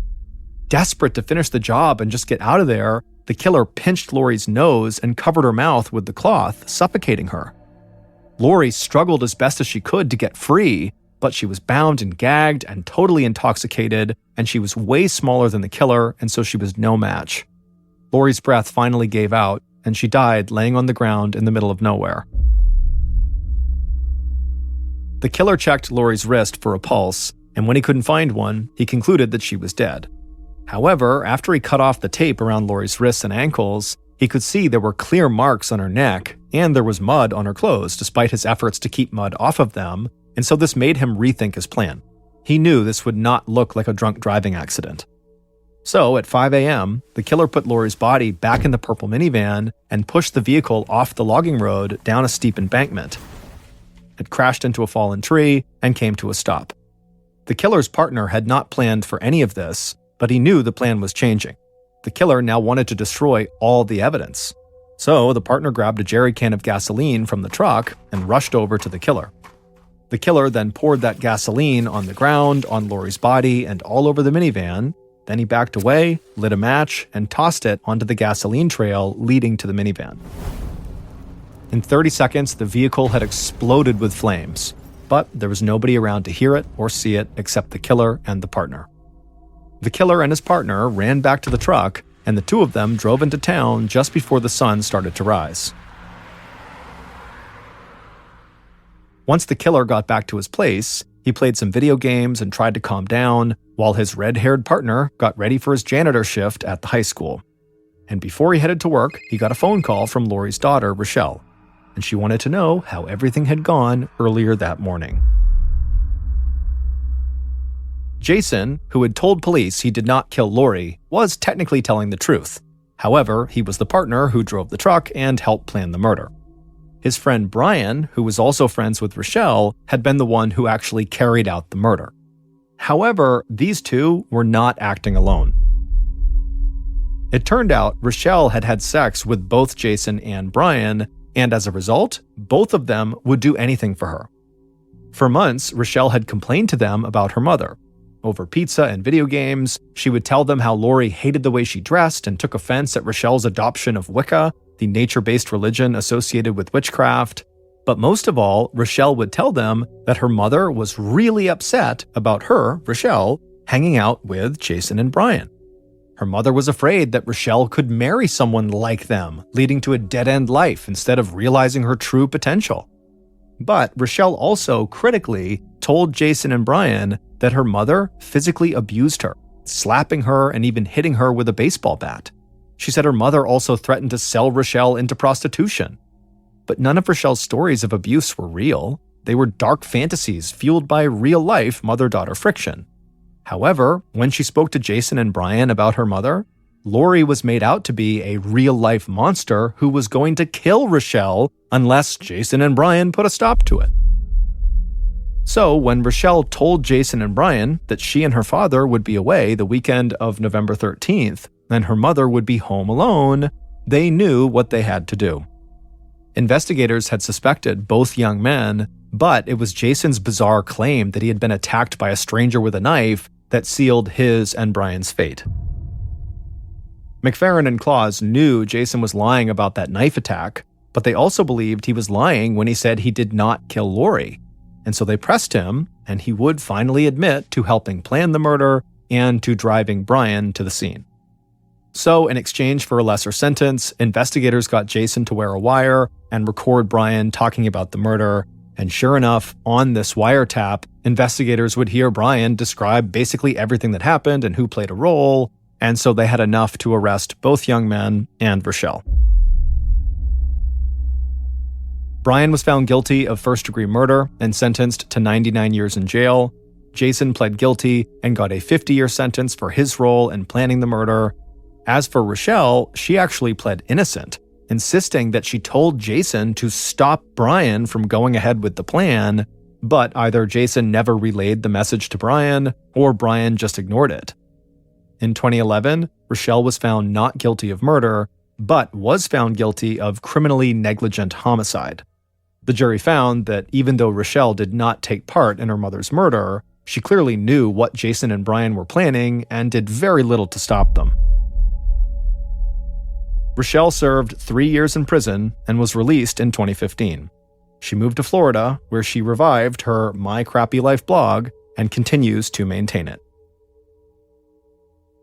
Desperate to finish the job and just get out of there, the killer pinched Lori's nose and covered her mouth with the cloth, suffocating her. Lori struggled as best as she could to get free, but she was bound and gagged and totally intoxicated, and she was way smaller than the killer, and so she was no match. Lori's breath finally gave out, and she died laying on the ground in the middle of nowhere. The killer checked Lori's wrist for a pulse, and when he couldn't find one, he concluded that she was dead. However, after he cut off the tape around Lori's wrists and ankles, he could see there were clear marks on her neck, and there was mud on her clothes despite his efforts to keep mud off of them, and so this made him rethink his plan. He knew this would not look like a drunk driving accident. So, at 5 a.m., the killer put Lori's body back in the purple minivan and pushed the vehicle off the logging road down a steep embankment. It crashed into a fallen tree and came to a stop. The killer's partner had not planned for any of this, but he knew the plan was changing. The killer now wanted to destroy all the evidence. So the partner grabbed a jerry can of gasoline from the truck and rushed over to the killer. The killer then poured that gasoline on the ground, on Lori's body, and all over the minivan. Then he backed away, lit a match, and tossed it onto the gasoline trail leading to the minivan. In 30 seconds, the vehicle had exploded with flames, but there was nobody around to hear it or see it except the killer and the partner. The killer and his partner ran back to the truck, and the two of them drove into town just before the sun started to rise. Once the killer got back to his place, he played some video games and tried to calm down, while his red-haired partner got ready for his janitor shift at the high school. And before he headed to work, he got a phone call from Lori's daughter, Rochelle, and she wanted to know how everything had gone earlier that morning. Jason, who had told police he did not kill Lori, was technically telling the truth. However, he was the partner who drove the truck and helped plan the murder. His friend Brian, who was also friends with Rochelle, had been the one who actually carried out the murder. However, these two were not acting alone. It turned out Rochelle had had sex with both Jason and Brian, and as a result, both of them would do anything for her. For months, Rochelle had complained to them about her mother. Over pizza and video games, she would tell them how Lori hated the way she dressed and took offense at Rochelle's adoption of Wicca, the nature-based religion associated with witchcraft. But most of all, Rochelle would tell them that her mother was really upset about her, Rochelle, hanging out with Jason and Brian. Her mother was afraid that Rochelle could marry someone like them, leading to a dead-end life instead of realizing her true potential. But Rochelle also critically told Jason and Brian that her mother physically abused her, slapping her and even hitting her with a baseball bat. She said her mother also threatened to sell Rochelle into prostitution. But none of Rochelle's stories of abuse were real. They were dark fantasies fueled by real-life mother-daughter friction. However, when she spoke to Jason and Brian about her mother, Lori was made out to be a real-life monster who was going to kill Rochelle unless Jason and Brian put a stop to it. So when Rochelle told Jason and Brian that she and her father would be away the weekend of November 13th, and her mother would be home alone, they knew what they had to do. Investigators had suspected both young men, but it was Jason's bizarre claim that he had been attacked by a stranger with a knife that sealed his and Brian's fate. McFerrin and Claus knew Jason was lying about that knife attack, but they also believed he was lying when he said he did not kill Lori. And so they pressed him, and he would finally admit to helping plan the murder and to driving Brian to the scene. So, in exchange for a lesser sentence, investigators got Jason to wear a wire and record Brian talking about the murder. And sure enough, on this wiretap, investigators would hear Brian describe basically everything that happened and who played a role, and so they had enough to arrest both young men and Rochelle. Brian was found guilty of first-degree murder and sentenced to 99 years in jail. Jason pled guilty and got a 50-year sentence for his role in planning the murder. As for Rochelle, she actually pled innocent, insisting that she told Jason to stop Brian from going ahead with the plan, but either Jason never relayed the message to Brian, or Brian just ignored it. In 2011, Rochelle was found not guilty of murder, but was found guilty of criminally negligent homicide. The jury found that even though Rochelle did not take part in her mother's murder, she clearly knew what Jason and Brian were planning and did very little to stop them. Rochelle served 3 years in prison and was released in 2015. She moved to Florida, where she revived her My Crappy Life blog and continues to maintain it.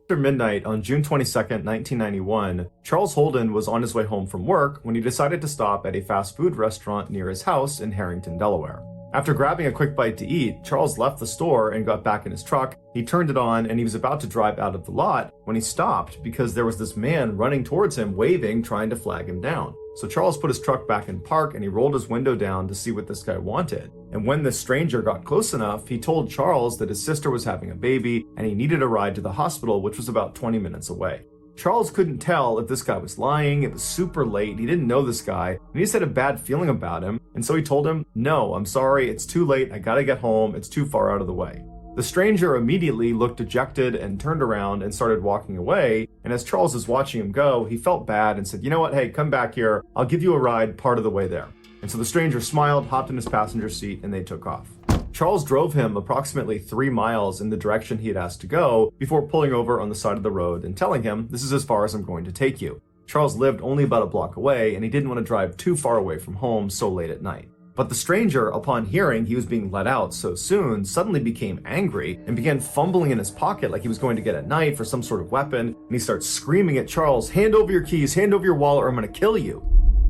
After midnight on June 22, 1991, Charles Holden was on his way home from work when he decided to stop at a fast food restaurant near his house in Harrington, Delaware. After grabbing a quick bite to eat, Charles left the store and got back in his truck. He turned it on and he was about to drive out of the lot when he stopped because there was this man running towards him, waving, trying to flag him down. So Charles put his truck back in park and he rolled his window down to see what this guy wanted. And when this stranger got close enough, he told Charles that his sister was having a baby and he needed a ride to the hospital, which was about 20 minutes away. Charles couldn't tell if this guy was lying. It was super late. He didn't know this guy, and he just had a bad feeling about him. And so he told him, "No, I'm sorry. It's too late. I gotta get home. It's too far out of the way." The stranger immediately looked dejected and turned around and started walking away. And as Charles was watching him go, he felt bad and said, "You know what? Hey, come back here. I'll give you a ride part of the way there." And so the stranger smiled, hopped in his passenger seat, and they took off. Charles drove him approximately 3 miles in the direction he had asked to go before pulling over on the side of the road and telling him, "This is as far as I'm going to take you." Charles lived only about a block away, and he didn't want to drive too far away from home so late at night. But the stranger, upon hearing he was being let out so soon, suddenly became angry and began fumbling in his pocket like he was going to get a knife or some sort of weapon, and he starts screaming at Charles, "Hand over your keys, hand over your wallet, or I'm going to kill you."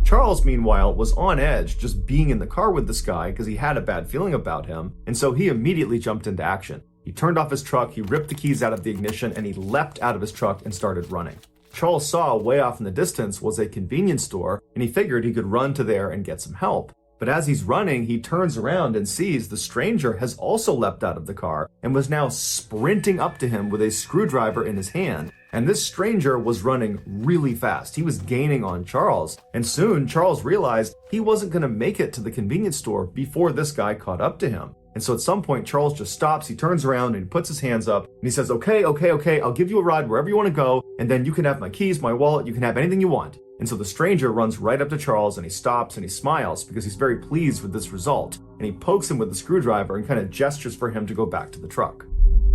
Charles, meanwhile, was on edge just being in the car with this guy because he had a bad feeling about him, and so he immediately jumped into action. He turned off his truck, he ripped the keys out of the ignition, and he leapt out of his truck and started running. Charles saw way off in the distance was a convenience store, and he figured he could run to there and get some help. But as he's running, he turns around and sees the stranger has also leapt out of the car and was now sprinting up to him with a screwdriver in his hand. And this stranger was running really fast. He was gaining on Charles. And soon Charles realized he wasn't going to make it to the convenience store before this guy caught up to him. And so at some point, Charles just stops, he turns around and he puts his hands up and he says, okay, I'll give you a ride wherever you want to go. And then you can have my keys, my wallet, you can have anything you want. And so the stranger runs right up to Charles and he stops and he smiles because he's very pleased with this result. And he pokes him with the screwdriver and kind of gestures for him to go back to the truck.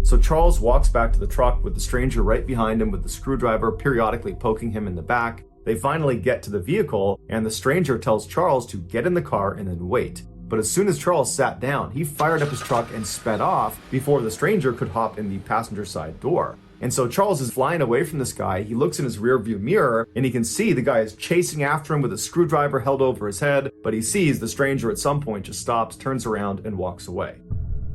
So Charles walks back to the truck with the stranger right behind him with the screwdriver periodically poking him in the back. They finally get to the vehicle and the stranger tells Charles to get in the car and then wait. But as soon as Charles sat down, he fired up his truck and sped off before the stranger could hop in the passenger side door. And so Charles is flying away from this guy. He looks in his rearview mirror and he can see the guy is chasing after him with a screwdriver held over his head, but he sees the stranger at some point just stops, turns around, and walks away.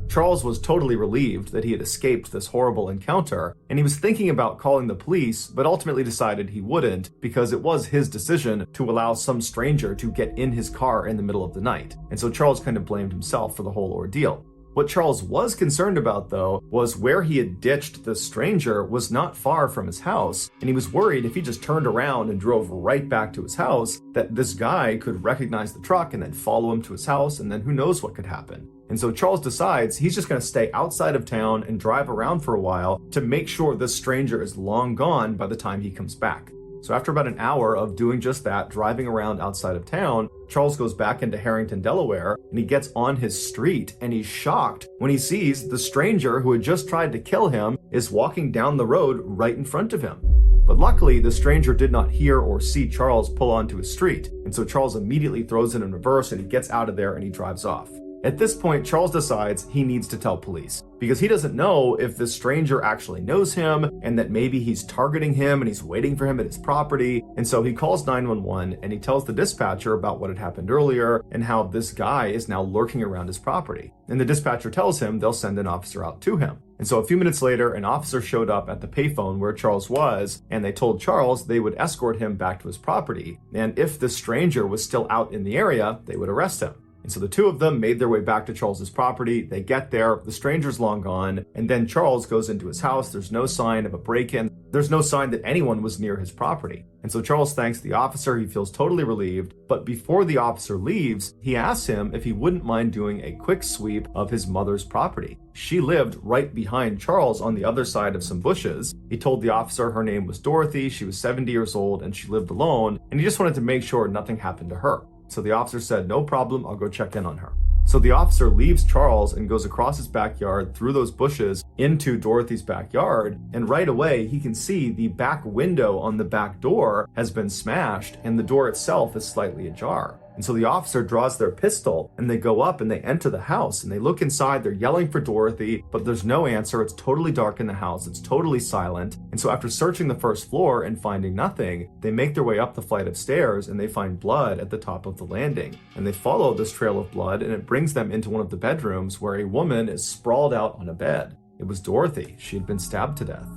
Charles was totally relieved that he had escaped this horrible encounter, and he was thinking about calling the police, but ultimately decided he wouldn't because it was his decision to allow some stranger to get in his car in the middle of the night. And so Charles kind of blamed himself for the whole ordeal. What Charles was concerned about, though, was where he had ditched the stranger was not far from his house, and he was worried if he just turned around and drove right back to his house, that this guy could recognize the truck and then follow him to his house, and then who knows what could happen. And so Charles decides he's just going to stay outside of town and drive around for a while to make sure this stranger is long gone by the time he comes back. So after about an hour of doing just that, driving around outside of town, Charles goes back into Harrington, Delaware, and he gets on his street, and he's shocked when he sees the stranger who had just tried to kill him is walking down the road right in front of him. But luckily, the stranger did not hear or see Charles pull onto his street, and so Charles immediately throws it in reverse and he gets out of there and he drives off. At this point, Charles decides he needs to tell police because he doesn't know if this stranger actually knows him and that maybe he's targeting him and he's waiting for him at his property. And so he calls 911 and he tells the dispatcher about what had happened earlier and how this guy is now lurking around his property. And the dispatcher tells him they'll send an officer out to him. And so a few minutes later, an officer showed up at the payphone where Charles was, and they told Charles they would escort him back to his property. And if the stranger was still out in the area, they would arrest him. And so the two of them made their way back to Charles's property. They get there, the stranger's long gone, and then Charles goes into his house. There's no sign of a break-in. There's no sign that anyone was near his property. And so Charles thanks the officer. He feels totally relieved. But before the officer leaves, he asks him if he wouldn't mind doing a quick sweep of his mother's property. She lived right behind Charles on the other side of some bushes. He told the officer her name was Dorothy. She was 70 years old and she lived alone. And he just wanted to make sure nothing happened to her. So the officer said, "No problem, I'll go check in on her." So the officer leaves Charles and goes across his backyard through those bushes into Dorothy's backyard. And right away, he can see the back window on the back door has been smashed and the door itself is slightly ajar. And so the officer draws their pistol and they go up and they enter the house and they look inside. They're yelling for Dorothy, but there's no answer. It's totally dark in the house. It's totally silent. And so after searching the first floor and finding nothing, they make their way up the flight of stairs and they find blood at the top of the landing. And they follow this trail of blood and it brings them into one of the bedrooms where a woman is sprawled out on a bed. It was Dorothy. She had been stabbed to death.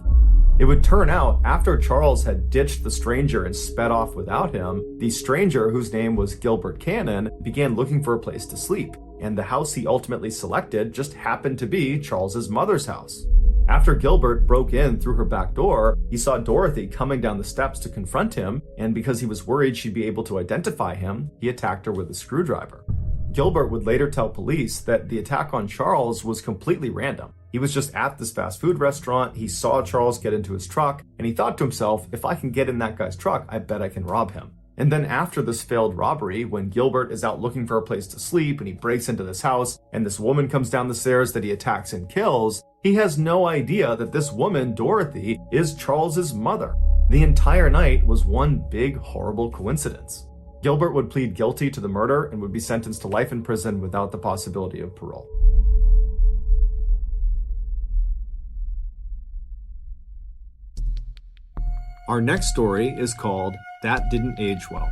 It would turn out, after Charles had ditched the stranger and sped off without him, the stranger, whose name was Gilbert Cannon, began looking for a place to sleep, and the house he ultimately selected just happened to be Charles's mother's house. After Gilbert broke in through her back door, he saw Dorothy coming down the steps to confront him, and because he was worried she'd be able to identify him, he attacked her with a screwdriver. Gilbert would later tell police that the attack on Charles was completely random. He was just at this fast food restaurant, he saw Charles get into his truck, and he thought to himself, if I can get in that guy's truck, I bet I can rob him. And then after this failed robbery, when Gilbert is out looking for a place to sleep and he breaks into this house, and this woman comes down the stairs that he attacks and kills, he has no idea that this woman, Dorothy, is Charles's mother. The entire night was one big, horrible coincidence. Gilbert would plead guilty to the murder and would be sentenced to life in prison without the possibility of parole. Our next story is called That Didn't Age Well.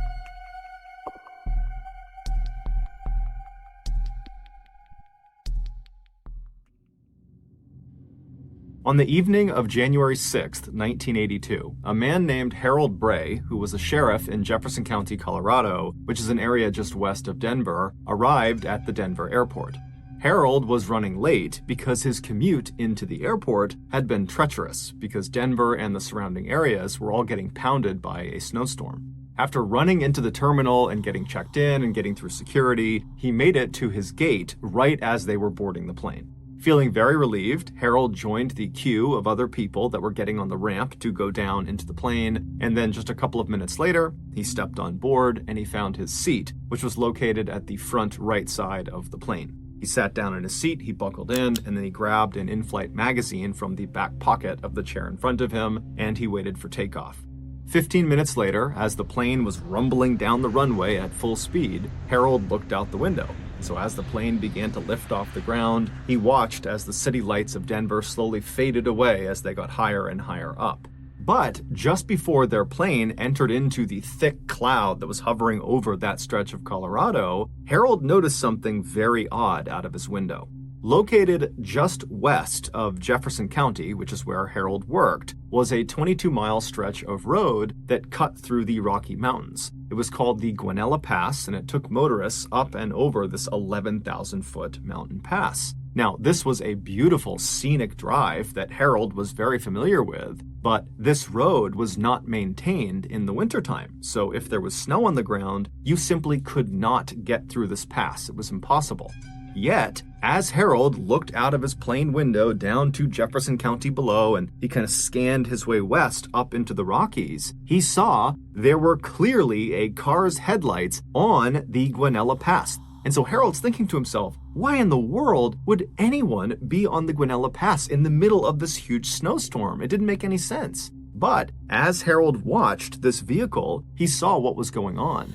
On the evening of January 6, 1982, a man named Harold Bray, who was a sheriff in Jefferson County, Colorado, which is an area just west of Denver, arrived at the Denver airport. Harold was running late because his commute into the airport had been treacherous because Denver and the surrounding areas were all getting pounded by a snowstorm. After running into the terminal and getting checked in and getting through security, he made it to his gate right as they were boarding the plane. Feeling very relieved, Harold joined the queue of other people that were getting on the ramp to go down into the plane, and then just a couple of minutes later, he stepped on board and he found his seat, which was located at the front right side of the plane. He sat down in his seat, he buckled in, and then he grabbed an in-flight magazine from the back pocket of the chair in front of him, and he waited for takeoff. 15 minutes later, as the plane was rumbling down the runway at full speed, Harold looked out the window. So as the plane began to lift off the ground, he watched as the city lights of Denver slowly faded away as they got higher and higher up. But just before their plane entered into the thick cloud that was hovering over that stretch of Colorado, Harold noticed something very odd out of his window. Located just west of Jefferson County, which is where Harold worked, was a 22-mile stretch of road that cut through the Rocky Mountains. It was called the Guanella Pass, and it took motorists up and over this 11,000-foot mountain pass. Now, this was a beautiful scenic drive that Harold was very familiar with, but this road was not maintained in the wintertime. So if there was snow on the ground, you simply could not get through this pass. It was impossible. Yet, as Harold looked out of his plane window down to Jefferson County below, and he kind of scanned his way west up into the Rockies, he saw there were clearly a car's headlights on the Guanella Pass. And so Harold's thinking to himself, why in the world would anyone be on the Guanella Pass in the middle of this huge snowstorm? It didn't make any sense. But as Harold watched this vehicle, he saw what was going on.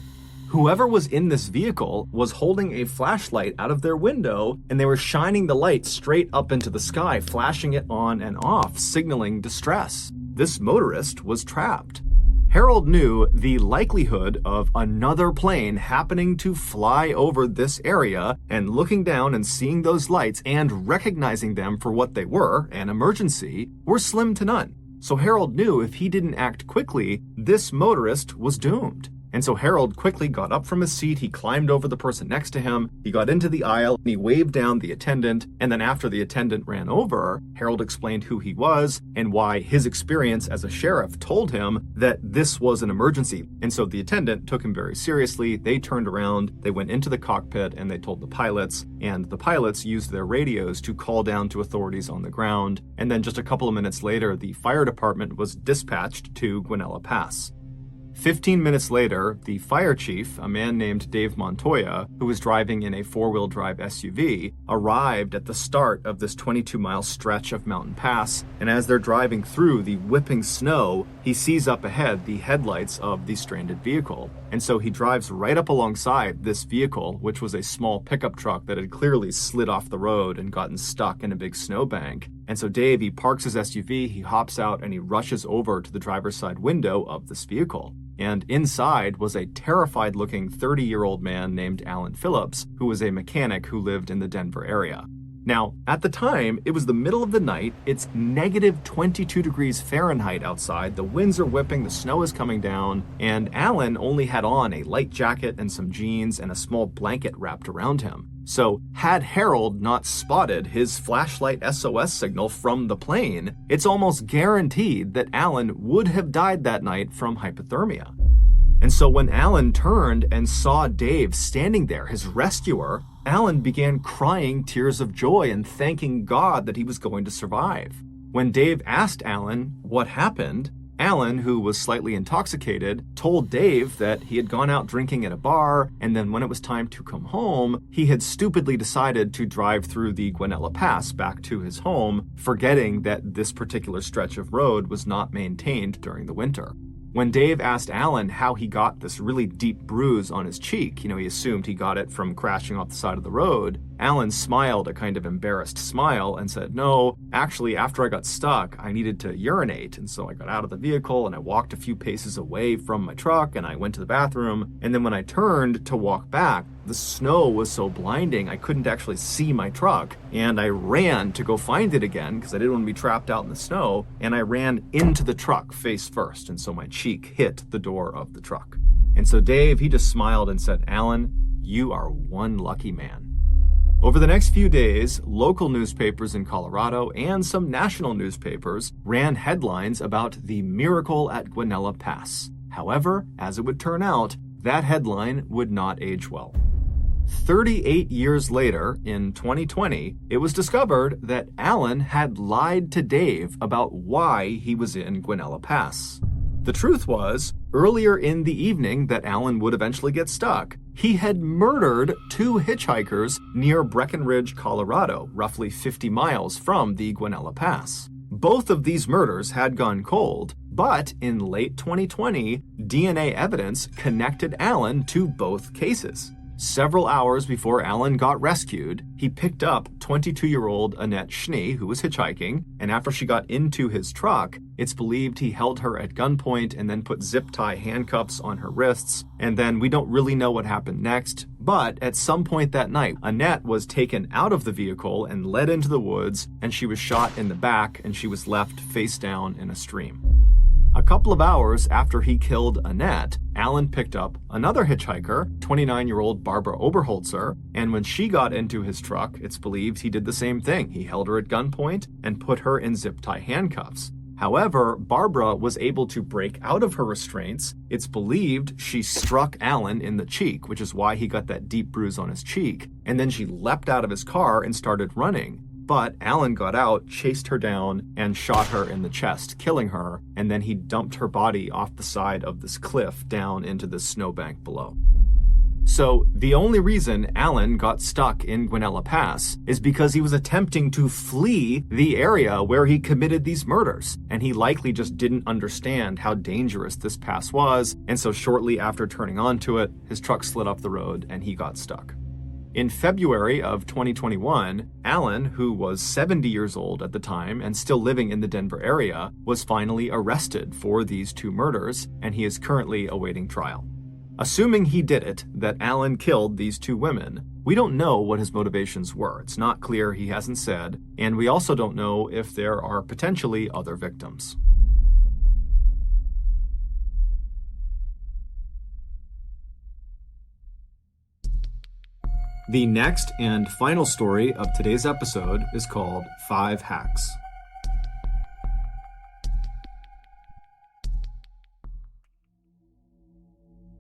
Whoever was in this vehicle was holding a flashlight out of their window, and they were shining the light straight up into the sky, flashing it on and off, signaling distress. This motorist was trapped. Harold knew the likelihood of another plane happening to fly over this area and looking down and seeing those lights and recognizing them for what they were, an emergency, were slim to none. So Harold knew if he didn't act quickly, this motorist was doomed. And so Harold quickly got up from his seat, he climbed over the person next to him, he got into the aisle, and he waved down the attendant, and then after the attendant ran over, Harold explained who he was and why his experience as a sheriff told him that this was an emergency. And so the attendant took him very seriously, they turned around, they went into the cockpit, and they told the pilots, and the pilots used their radios to call down to authorities on the ground, and then just a couple of minutes later, the fire department was dispatched to Guanella Pass. 15 minutes later, the fire chief, a man named Dave Montoya, who was driving in a four-wheel drive SUV, arrived at the start of this 22-mile stretch of mountain pass, and as they're driving through the whipping snow, he sees up ahead the headlights of the stranded vehicle. And so he drives right up alongside this vehicle, which was a small pickup truck that had clearly slid off the road and gotten stuck in a big snowbank. And so Dave, he parks his SUV, he hops out, and he rushes over to the driver's side window of this vehicle. And inside was a terrified-looking 30-year-old man named Alan Phillips, who was a mechanic who lived in the Denver area. Now, at the time, it was the middle of the night, it's negative 22 degrees Fahrenheit outside, the winds are whipping, the snow is coming down, and Alan only had on a light jacket and some jeans and a small blanket wrapped around him. So, had Harold not spotted his flashlight SOS signal from the plane, it's almost guaranteed that Alan would have died that night from hypothermia. And so when Alan turned and saw Dave standing there, his rescuer, Alan began crying tears of joy and thanking God that he was going to survive. When Dave asked Alan what happened, Alan, who was slightly intoxicated, told Dave that he had gone out drinking at a bar, and then when it was time to come home, he had stupidly decided to drive through the Guanella Pass back to his home, forgetting that this particular stretch of road was not maintained during the winter. When Dave asked Alan how he got this really deep bruise on his cheek, he assumed he got it from crashing off the side of the road, Alan smiled a kind of embarrassed smile and said, no, actually, after I got stuck, I needed to urinate, and so I got out of the vehicle and I walked a few paces away from my truck and I went to the bathroom, and then when I turned to walk back, the snow was so blinding I couldn't actually see my truck, and I ran to go find it again because I didn't want to be trapped out in the snow, and I ran into the truck face first, and so my cheek hit the door of the truck. And so Dave, he just smiled and said, Alan, you are one lucky man. Over the next few days, local newspapers in Colorado and some national newspapers ran headlines about the miracle at Guanella Pass. However, as it would turn out, that headline would not age well. 38 years later, in 2020, it was discovered that Alan had lied to Dave about why he was in Guanella Pass. The truth was, earlier in the evening that Alan would eventually get stuck, he had murdered two hitchhikers near Breckenridge, Colorado, roughly 50 miles from the Guanella Pass. Both of these murders had gone cold, but in late 2020, DNA evidence connected Alan to both cases. Several hours before Alan got rescued, he picked up 22-year-old Annette Schnee, who was hitchhiking, and after she got into his truck, it's believed he held her at gunpoint and then put zip-tie handcuffs on her wrists, and then we don't really know what happened next, but at some point that night, Annette was taken out of the vehicle and led into the woods, and she was shot in the back, and she was left face down in a stream. A couple of hours after he killed Annette, Alan picked up another hitchhiker, 29-year-old Barbara Oberholzer, and when she got into his truck, it's believed he did the same thing. He held her at gunpoint and put her in zip-tie handcuffs. However, Barbara was able to break out of her restraints. It's believed she struck Alan in the cheek, which is why he got that deep bruise on his cheek, and then she leapt out of his car and started running. But Alan got out, chased her down, and shot her in the chest, killing her, and then he dumped her body off the side of this cliff down into the snowbank below. So the only reason Alan got stuck in Guanella Pass is because he was attempting to flee the area where he committed these murders, and he likely just didn't understand how dangerous this pass was, and so shortly after turning onto it, his truck slid off the road and he got stuck. In February of 2021, Alan, who was 70 years old at the time and still living in the Denver area, was finally arrested for these two murders, and he is currently awaiting trial. Assuming he did it, that Alan killed these two women, we don't know what his motivations were. It's not clear, he hasn't said, and we also don't know if there are potentially other victims. The next and final story of today's episode is called 5 Hacks.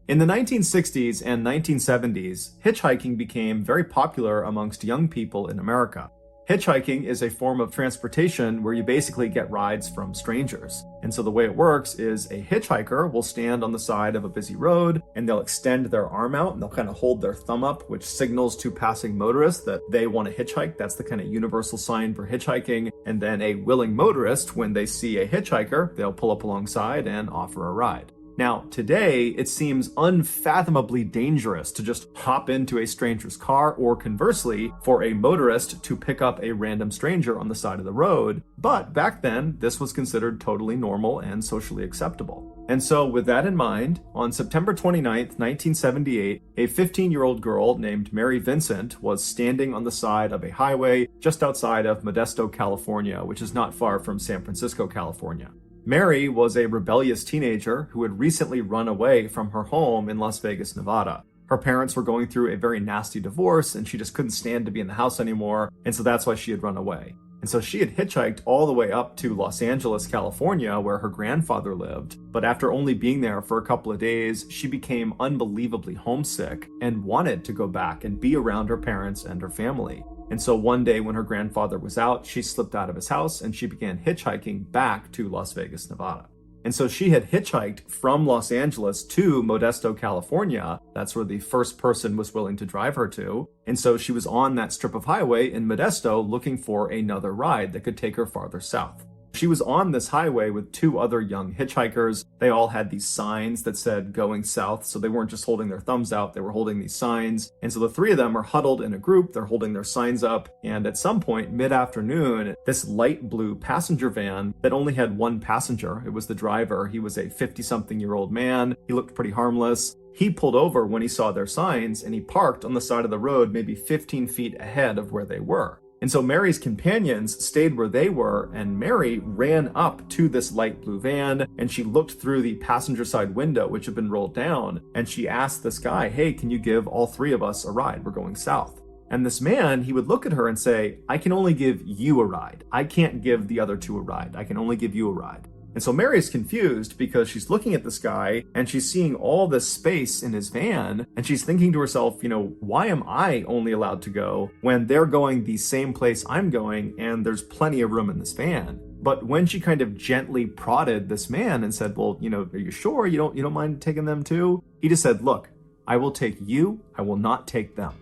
In the 1960s and 1970s, hitchhiking became very popular amongst young people in America. Hitchhiking is a form of transportation where you basically get rides from strangers. And so the way it works is a hitchhiker will stand on the side of a busy road and they'll extend their arm out and they'll kind of hold their thumb up, which signals to passing motorists that they want to hitchhike. That's the kind of universal sign for hitchhiking. And then a willing motorist, when they see a hitchhiker, they'll pull up alongside and offer a ride. Now, today, it seems unfathomably dangerous to just hop into a stranger's car or conversely, for a motorist to pick up a random stranger on the side of the road. But back then, this was considered totally normal and socially acceptable. And so with that in mind, on September 29th, 1978, a 15-year-old girl named Mary Vincent was standing on the side of a highway just outside of Modesto, California, which is not far from San Francisco, California. Mary was a rebellious teenager who had recently run away from her home in Las Vegas, Nevada. Her parents were going through a very nasty divorce and she just couldn't stand to be in the house anymore, and so that's why she had run away. And so she had hitchhiked all the way up to Los Angeles, California, where her grandfather lived. But after only being there for a couple of days, she became unbelievably homesick and wanted to go back and be around her parents and her family. And so one day when her grandfather was out, she slipped out of his house and she began hitchhiking back to Las Vegas, Nevada. And so she had hitchhiked from Los Angeles to Modesto, California. That's where the first person was willing to drive her to. And so she was on that strip of highway in Modesto looking for another ride that could take her farther south. She was on this highway with two other young hitchhikers. They all had these signs that said going south, so they weren't just holding their thumbs out, they were holding these signs. And so the three of them are huddled in a group, they're holding their signs up, and at some point, mid-afternoon, this light blue passenger van that only had one passenger, it was the driver, he was a 50-something-year-old man, he looked pretty harmless. He pulled over when he saw their signs, and he parked on the side of the road maybe 15 feet ahead of where they were. And so Mary's companions stayed where they were, and Mary ran up to this light blue van, and she looked through the passenger side window, which had been rolled down, and she asked this guy, hey, can you give all three of us a ride? We're going south. And this man, he would look at her and say, I can only give you a ride. I can't give the other two a ride. I can only give you a ride. And so Mary's confused because she's looking at this guy and she's seeing all this space in his van and she's thinking to herself, why am I only allowed to go when they're going the same place I'm going and there's plenty of room in this van? But when she kind of gently prodded this man and said, well, are you sure you don't mind taking them too? He just said, look, I will take you, I will not take them.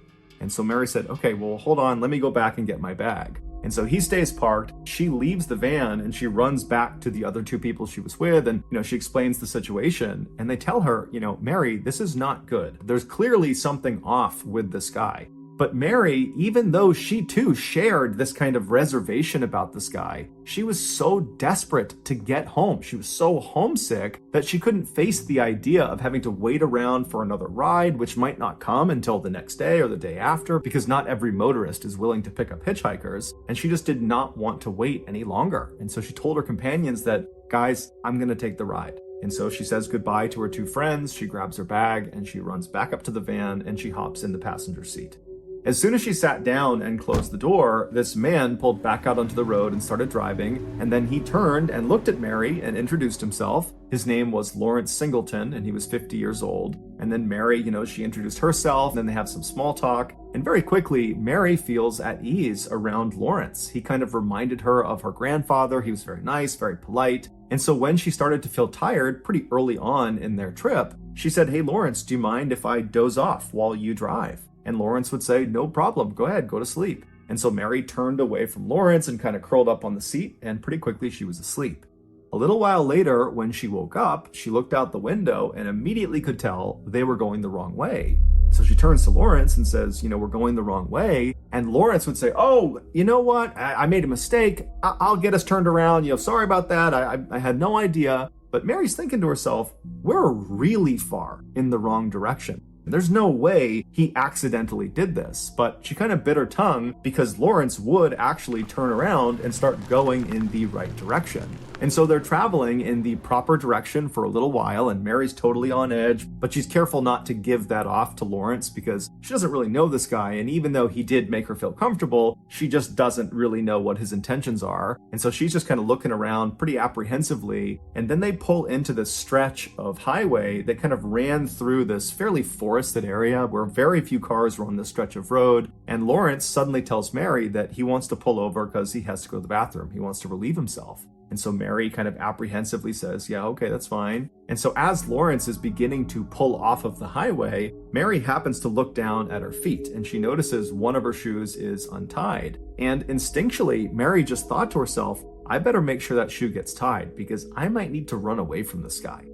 And so Mary said, okay, well, hold on, let me go back and get my bag. And so he stays parked. She leaves the van and she runs back to the other two people she was with. And, she explains the situation and they tell her, Mary, this is not good. There's clearly something off with this guy. But Mary, even though she too shared this kind of reservation about this guy, she was so desperate to get home. She was so homesick that she couldn't face the idea of having to wait around for another ride, which might not come until the next day or the day after, because not every motorist is willing to pick up hitchhikers. And she just did not want to wait any longer. And so she told her companions that, guys, I'm going to take the ride. And so she says goodbye to her two friends. She grabs her bag and she runs back up to the van and she hops in the passenger seat. As soon as she sat down and closed the door, this man pulled back out onto the road and started driving, and then he turned and looked at Mary and introduced himself. His name was Lawrence Singleton, and he was 50 years old. And then Mary, she introduced herself, and then they have some small talk. And very quickly, Mary feels at ease around Lawrence. He kind of reminded her of her grandfather. He was very nice, very polite. And so when she started to feel tired pretty early on in their trip, she said, "Hey, Lawrence, do you mind if I doze off while you drive?" And Lawrence would say, "No problem, go ahead, go to sleep." And so Mary turned away from Lawrence and kind of curled up on the seat, and pretty quickly she was asleep. A little while later, when she woke up, she looked out the window and immediately could tell they were going the wrong way. So she turns to Lawrence and says, "We're going the wrong way." And Lawrence would say, "Oh, you know what? I made a mistake. I'll get us turned around. Sorry about that. I had no idea." But Mary's thinking to herself, we're really far in the wrong direction. There's no way he accidentally did this, but she kind of bit her tongue because Lawrence would actually turn around and start going in the right direction. And so they're traveling in the proper direction for a little while, and Mary's totally on edge, but she's careful not to give that off to Lawrence because she doesn't really know this guy, and even though he did make her feel comfortable, she just doesn't really know what his intentions are. And so she's just kind of looking around pretty apprehensively, and then they pull into this stretch of highway that kind of ran through this fairly forested area where very few cars were on this stretch of road, and Lawrence suddenly tells Mary that he wants to pull over because he has to go to the bathroom. He wants to relieve himself. And so Mary kind of apprehensively says, "Yeah, okay, that's fine." And so as Lawrence is beginning to pull off of the highway, Mary happens to look down at her feet and she notices one of her shoes is untied. And instinctually, Mary just thought to herself, I better make sure that shoe gets tied because I might need to run away from this guy.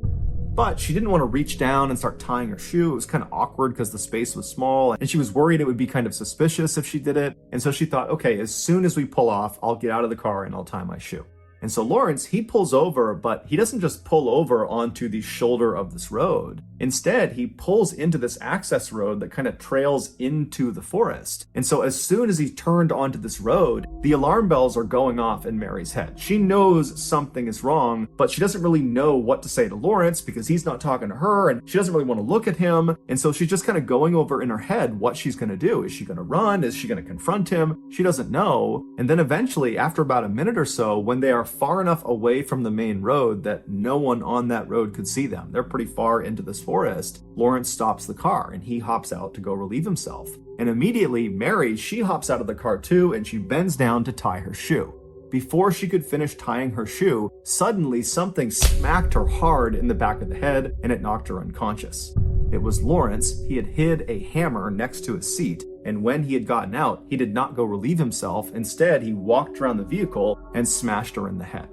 But she didn't want to reach down and start tying her shoe. It was kind of awkward because the space was small and she was worried it would be kind of suspicious if she did it. And so she thought, okay, as soon as we pull off, I'll get out of the car and I'll tie my shoe. And so Lawrence, he pulls over, but he doesn't just pull over onto the shoulder of this road. Instead, he pulls into this access road that kind of trails into the forest. And so as soon as he turned onto this road, the alarm bells are going off in Mary's head. She knows something is wrong, but she doesn't really know what to say to Lawrence because he's not talking to her and she doesn't really want to look at him. And so she's just kind of going over in her head what she's going to do. Is she going to run? Is she going to confront him? She doesn't know. And then eventually, after about a minute or so, when they are far enough away from the main road that no one on that road could see them, they're pretty far into this forest, Lawrence stops the car and he hops out to go relieve himself. And immediately Mary, she hops out of the car too and she bends down to tie her shoe. Before she could finish tying her shoe, suddenly something smacked her hard in the back of the head and it knocked her unconscious. It was Lawrence. He had hid a hammer next to his seat, and when he had gotten out, he did not go relieve himself. Instead, he walked around the vehicle and smashed her in the head.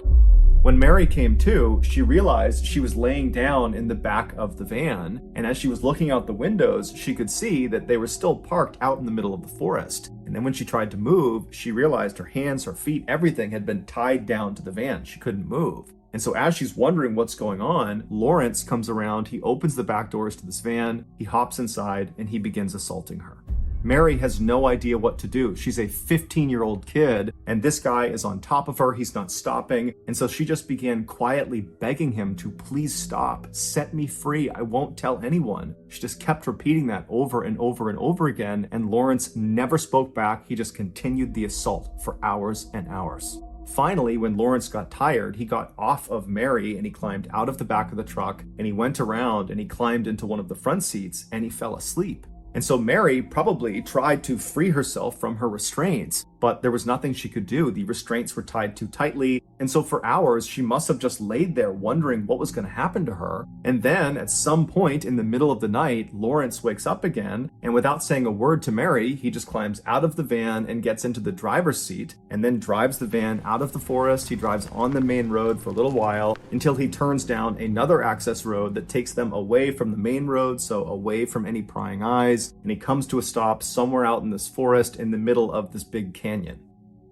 When Mary came to, she realized she was laying down in the back of the van, and as she was looking out the windows, she could see that they were still parked out in the middle of the forest. And then when she tried to move, she realized her hands, her feet, everything had been tied down to the van. She couldn't move. And so as she's wondering what's going on, Lawrence comes around, he opens the back doors to this van, he hops inside, and he begins assaulting her. Mary has no idea what to do. She's a 15-year-old kid, and this guy is on top of her. He's not stopping. And so she just began quietly begging him to please stop. Set me free. I won't tell anyone. She just kept repeating that over and over and over again, and Lawrence never spoke back. He just continued the assault for hours and hours. Finally, when Lawrence got tired, he got off of Mary and he climbed out of the back of the truck and he went around and he climbed into one of the front seats and he fell asleep. And so Mary probably tried to free herself from her restraints, but there was nothing she could do. The restraints were tied too tightly, and so for hours she must have just laid there wondering what was going to happen to her. And then at some point in the middle of the night, Lawrence wakes up again, and without saying a word to Mary, he just climbs out of the van and gets into the driver's seat, and then drives the van out of the forest. He drives on the main road for a little while until he turns down another access road that takes them away from the main road, so away from any prying eyes, and he comes to a stop somewhere out in this forest in the middle of this big canyon.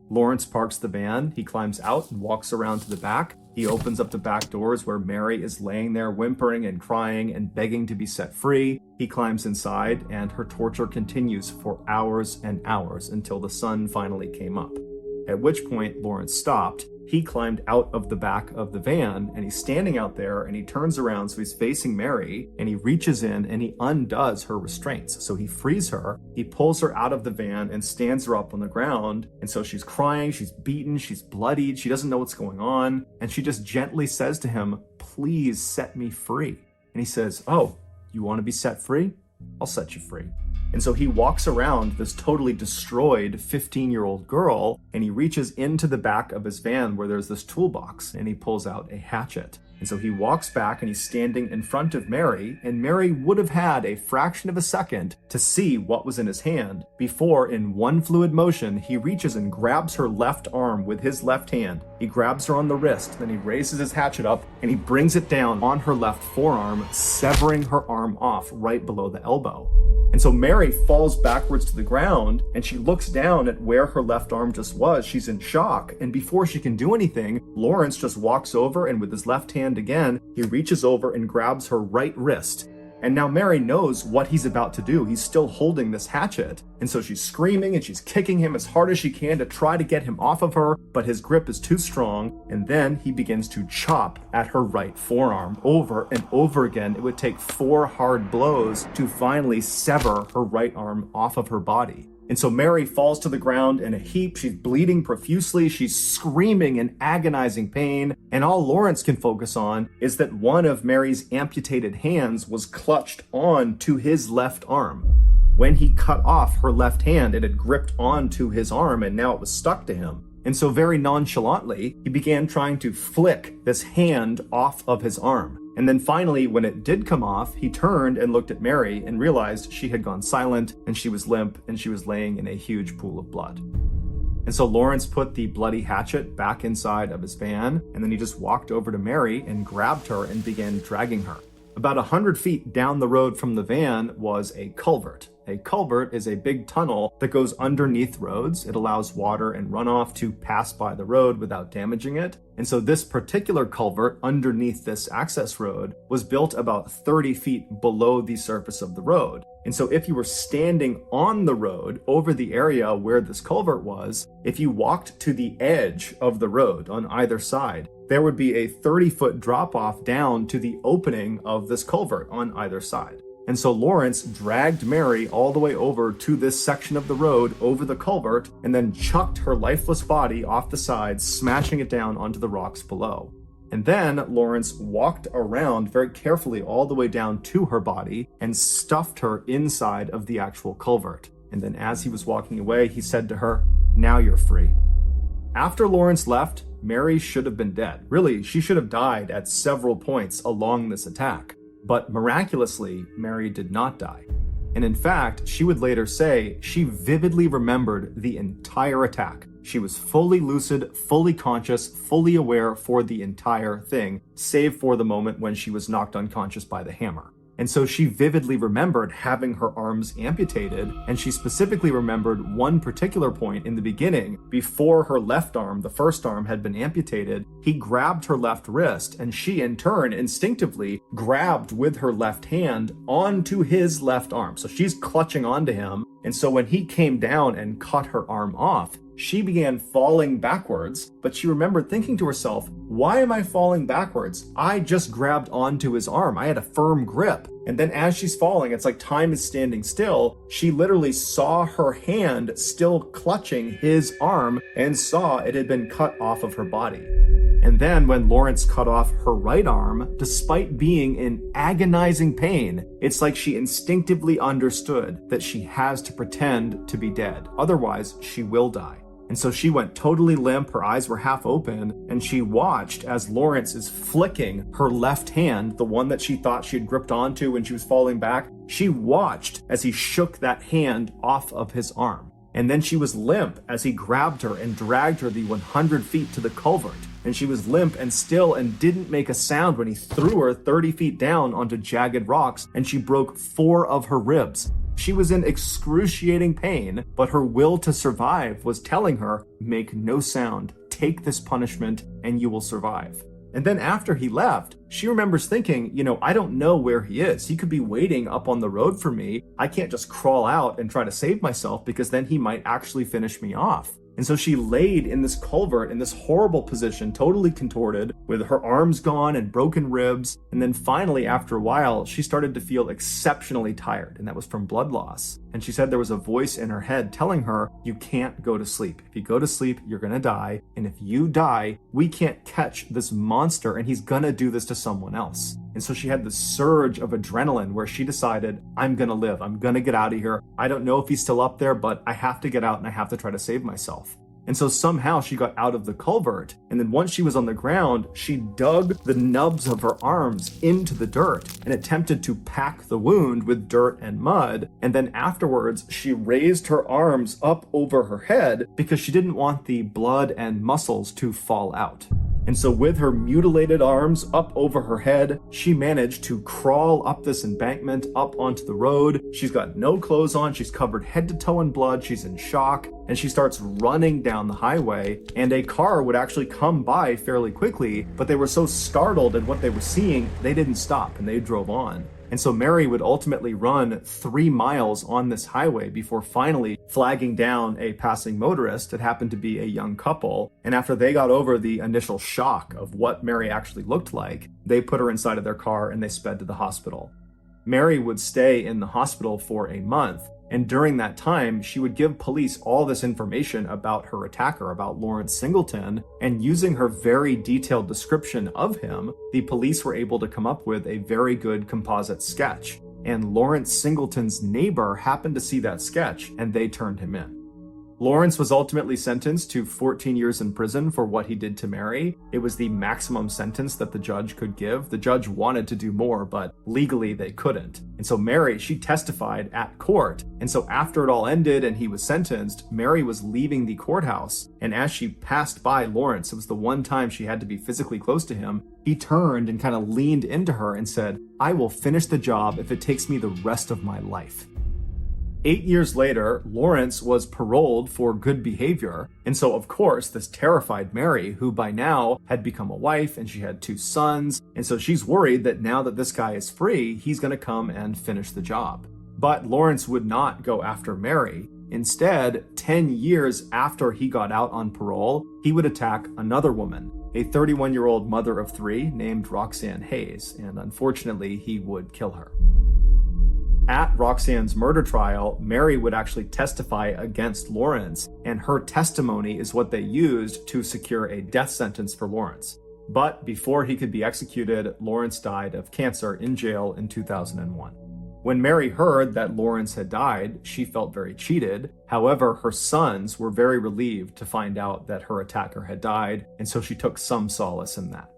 Lawrence parks the van, he climbs out and walks around to the back. He opens up the back doors where Mary is laying there whimpering and crying and begging to be set free. He climbs inside and her torture continues for hours and hours until the sun finally came up. At which point Lawrence stopped. He climbed out of the back of the van and he's standing out there and he turns around, so he's facing Mary, and he reaches in and he undoes her restraints. So he frees her, he pulls her out of the van and stands her up on the ground. And so she's crying, she's beaten, she's bloodied, she doesn't know what's going on. And she just gently says to him, "Please set me free." And he says, "Oh, you want to be set free? I'll set you free." And so he walks around this totally destroyed 15-year-old girl, and he reaches into the back of his van where there's this toolbox, and he pulls out a hatchet. And so he walks back and he's standing in front of Mary, and Mary would have had a fraction of a second to see what was in his hand before, in one fluid motion, he reaches and grabs her left arm with his left hand. He grabs her on the wrist, then he raises his hatchet up and he brings it down on her left forearm, severing her arm off right below the elbow. And so Mary falls backwards to the ground and she looks down at where her left arm just was. She's in shock. And before she can do anything, Lawrence just walks over and with his left hand again, he reaches over and grabs her right wrist. And now Mary knows what he's about to do. He's still holding this hatchet. And so she's screaming and she's kicking him as hard as she can to try to get him off of her, but his grip is too strong. And then he begins to chop at her right forearm over and over again. It would take 4 hard blows to finally sever her right arm off of her body. And so Mary falls to the ground in a heap. She's bleeding profusely. She's screaming in agonizing pain. And all Lawrence can focus on is that one of Mary's amputated hands was clutched on to his left arm. When he cut off her left hand, it had gripped onto his arm and now it was stuck to him. And so very nonchalantly, he began trying to flick this hand off of his arm. And then finally, when it did come off, he turned and looked at Mary and realized she had gone silent and she was limp and she was laying in a huge pool of blood. And so Lawrence put the bloody hatchet back inside of his van, and then he just walked over to Mary and grabbed her and began dragging her. About 100 feet down the road from the van was a culvert. A culvert is a big tunnel that goes underneath roads. It allows water and runoff to pass by the road without damaging it. And so this particular culvert underneath this access road was built about 30 feet below the surface of the road. And so if you were standing on the road over the area where this culvert was, if you walked to the edge of the road on either side, there would be a 30-foot drop-off down to the opening of this culvert on either side. And so Lawrence dragged Mary all the way over to this section of the road over the culvert and then chucked her lifeless body off the side, smashing it down onto the rocks below. And then Lawrence walked around very carefully all the way down to her body and stuffed her inside of the actual culvert. And then as he was walking away, he said to her, "Now you're free." After Lawrence left, Mary should have been dead. Really, she should have died at several points along this attack. But miraculously, Mary did not die. And in fact, she would later say she vividly remembered the entire attack. She was fully lucid, fully conscious, fully aware for the entire thing, save for the moment when she was knocked unconscious by the hammer. And so she vividly remembered having her arms amputated, and she specifically remembered one particular point in the beginning, before her left arm, the first arm, had been amputated. He grabbed her left wrist, and she in turn instinctively grabbed with her left hand onto his left arm. So she's clutching onto him, and so when he came down and cut her arm off, she began falling backwards, but she remembered thinking to herself, why am I falling backwards? I just grabbed onto his arm. I had a firm grip. And then as she's falling, it's like time is standing still. She literally saw her hand still clutching his arm and saw it had been cut off of her body. And then when Lawrence cut off her right arm, despite being in agonizing pain, it's like she instinctively understood that she has to pretend to be dead. Otherwise, she will die. And so she went totally limp, her eyes were half open, and she watched as Lawrence is flicking her left hand, the one that she thought she had gripped onto when she was falling back. She watched as he shook that hand off of his arm. And then she was limp as he grabbed her and dragged her the 100 feet to the culvert. And she was limp and still and didn't make a sound when he threw her 30 feet down onto jagged rocks, and she broke 4 of her ribs. She was in excruciating pain, but her will to survive was telling her, make no sound, take this punishment, and you will survive. And then after he left, she remembers thinking, I don't know where he is. He could be waiting up on the road for me. I can't just crawl out and try to save myself because then he might actually finish me off. And so she laid in this culvert in this horrible position, totally contorted, with her arms gone and broken ribs. And then finally, after a while, she started to feel exceptionally tired, and that was from blood loss. And she said there was a voice in her head telling her, you can't go to sleep. If you go to sleep, you're gonna die. And if you die, we can't catch this monster, and he's gonna do this to someone else. And so she had this surge of adrenaline where she decided, I'm gonna live. I'm gonna get out of here. I don't know if he's still up there, but I have to get out and I have to try to save myself. And so somehow she got out of the culvert. And then once she was on the ground, she dug the nubs of her arms into the dirt and attempted to pack the wound with dirt and mud. And then afterwards, she raised her arms up over her head because she didn't want the blood and muscles to fall out. And so with her mutilated arms up over her head, she managed to crawl up this embankment up onto the road. She's got no clothes on. She's covered head to toe in blood. She's in shock. And she starts running down the highway. And a car would actually come by fairly quickly, but they were so startled at what they were seeing, they didn't stop and they drove on. And so Mary would ultimately run 3 miles on this highway before finally flagging down a passing motorist. It happened to be a young couple. And after they got over the initial shock of what Mary actually looked like, they put her inside of their car and they sped to the hospital. Mary would stay in the hospital for a month. And during that time, she would give police all this information about her attacker, about Lawrence Singleton, and using her very detailed description of him, the police were able to come up with a very good composite sketch. And Lawrence Singleton's neighbor happened to see that sketch, and they turned him in. Lawrence was ultimately sentenced to 14 years in prison for what he did to Mary. It was the maximum sentence that the judge could give. The judge wanted to do more, but legally they couldn't. And so Mary, she testified at court. And so after it all ended and he was sentenced, Mary was leaving the courthouse. And as she passed by Lawrence, it was the one time she had to be physically close to him, he turned and kind of leaned into her and said, I will finish the job if it takes me the rest of my life. 8 years later, Lawrence was paroled for good behavior. And so, of course, this terrified Mary, who by now had become a wife and she had 2 sons. And so she's worried that now that this guy is free, he's going to come and finish the job. But Lawrence would not go after Mary. Instead, 10 years after he got out on parole, he would attack another woman, a 31-year-old mother of 3 named Roxanne Hayes. And unfortunately, he would kill her. At Roxanne's murder trial, Mary would actually testify against Lawrence, and her testimony is what they used to secure a death sentence for Lawrence. But before he could be executed, Lawrence died of cancer in jail in 2001. When Mary heard that Lawrence had died, she felt very cheated. However, her sons were very relieved to find out that her attacker had died, and so she took some solace in that.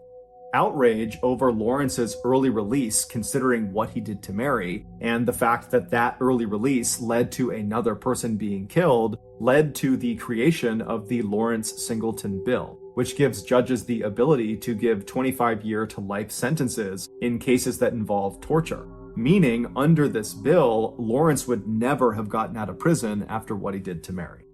Outrage over Lawrence's early release, considering what he did to Mary, and the fact that that early release led to another person being killed, led to the creation of the Lawrence Singleton Bill, which gives judges the ability to give 25-year to life sentences in cases that involve torture. Meaning, under this bill, Lawrence would never have gotten out of prison after what he did to Mary.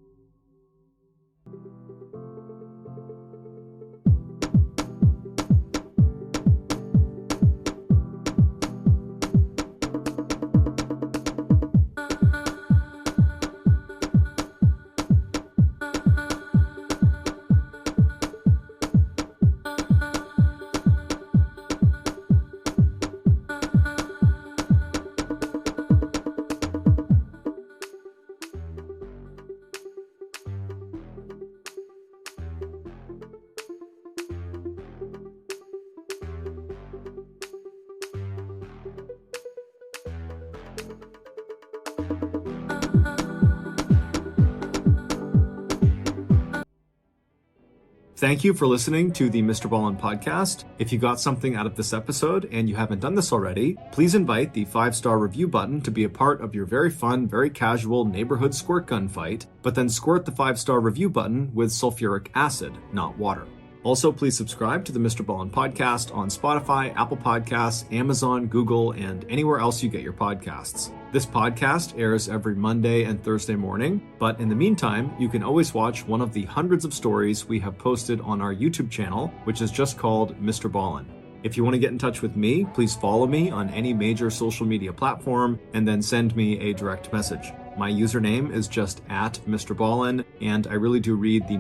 Thank you for listening to the Mr. Ballin podcast. If you got something out of this episode and you haven't done this already, please invite the 5-star review button to be a part of your very fun, very casual neighborhood squirt gun fight, but then squirt the 5-star review button with sulfuric acid, not water. Also, please subscribe to the Mr. Ballin podcast on Spotify, Apple Podcasts, Amazon, Google, and anywhere else you get your podcasts. This podcast airs every Monday and Thursday morning, but in the meantime, you can always watch one of the hundreds of stories we have posted on our YouTube channel, which is just called Mr. Ballin. If you want to get in touch with me, please follow me on any major social media platform and then send me a direct message. My username is just @MrBallin, and I really do read the